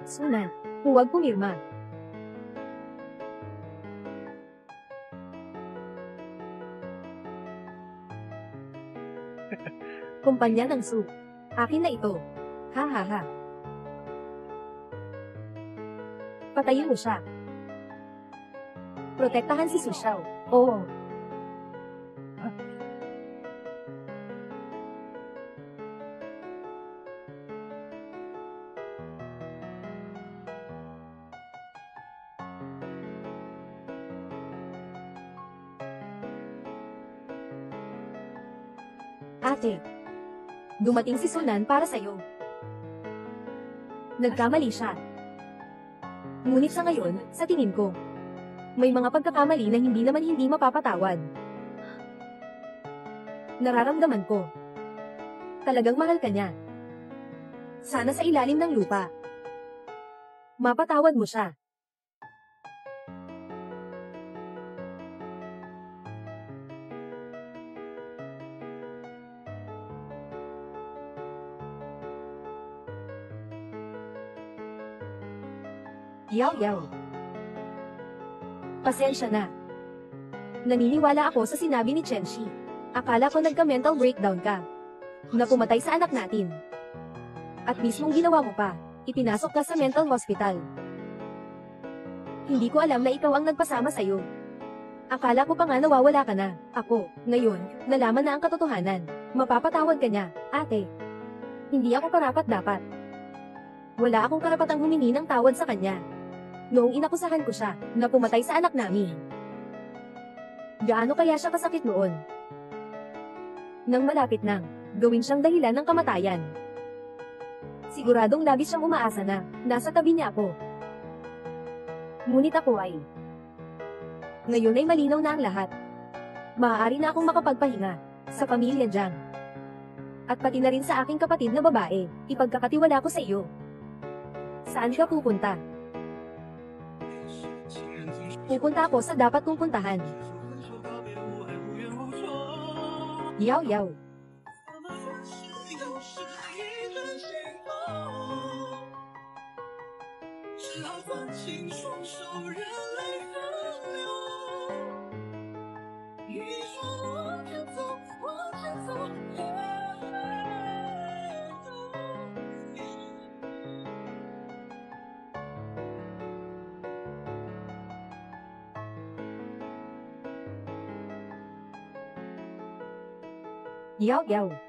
Sunan, huwag pumirma. Kumpanya ng Su. Akin na ito. Ha ha ha. Patayin mo siya. Protektahan si Su Xiao. Oo. Ate. Dumating si Sunan para sa'yo. Nagkamali siya. Ngunit sa ngayon, sa tingin ko, may mga pagkakamali na hindi naman hindi mapapatawad. Nararamdaman ko. Talagang mahal ka niya. Sana sa ilalim ng lupa. Mapatawad mo siya. Yao Yao. Pasensya na. Naniniwala ako sa sinabi ni Chenshi. Akala ko nagka-mental breakdown ka. Na pumatay sa anak natin. At mismong ginawa mo pa, ipinasok ka sa mental hospital. Hindi ko alam na ikaw ang nagpasama sa'yo. Akala ko pa nga nawawala ka na. Ako, ngayon, nalaman na ang katotohanan. Mapapatawad ka niya, ate. Hindi ako karapat-dapat. Wala akong karapatang humingi ng tawad sa kanya. Noong inakusahan ko siya, na pumatay sa anak namin. Gaano kaya siya kasakit noon? Nang malapit nang, gawin siyang dahilan ng kamatayan. Siguradong labis siyang umaasa na, nasa tabi niya ako. Ngunit ako ay... Ngayon ay malinaw na ang lahat. Maaari na akong makapagpahinga, sa pamilya Jiang. At pati na rin sa aking kapatid na babae, ipagkakatiwala ko sa iyo. Saan ka pupunta? Pupunta ako sa dapat kong puntahan. Yao Yao. Yao Yao.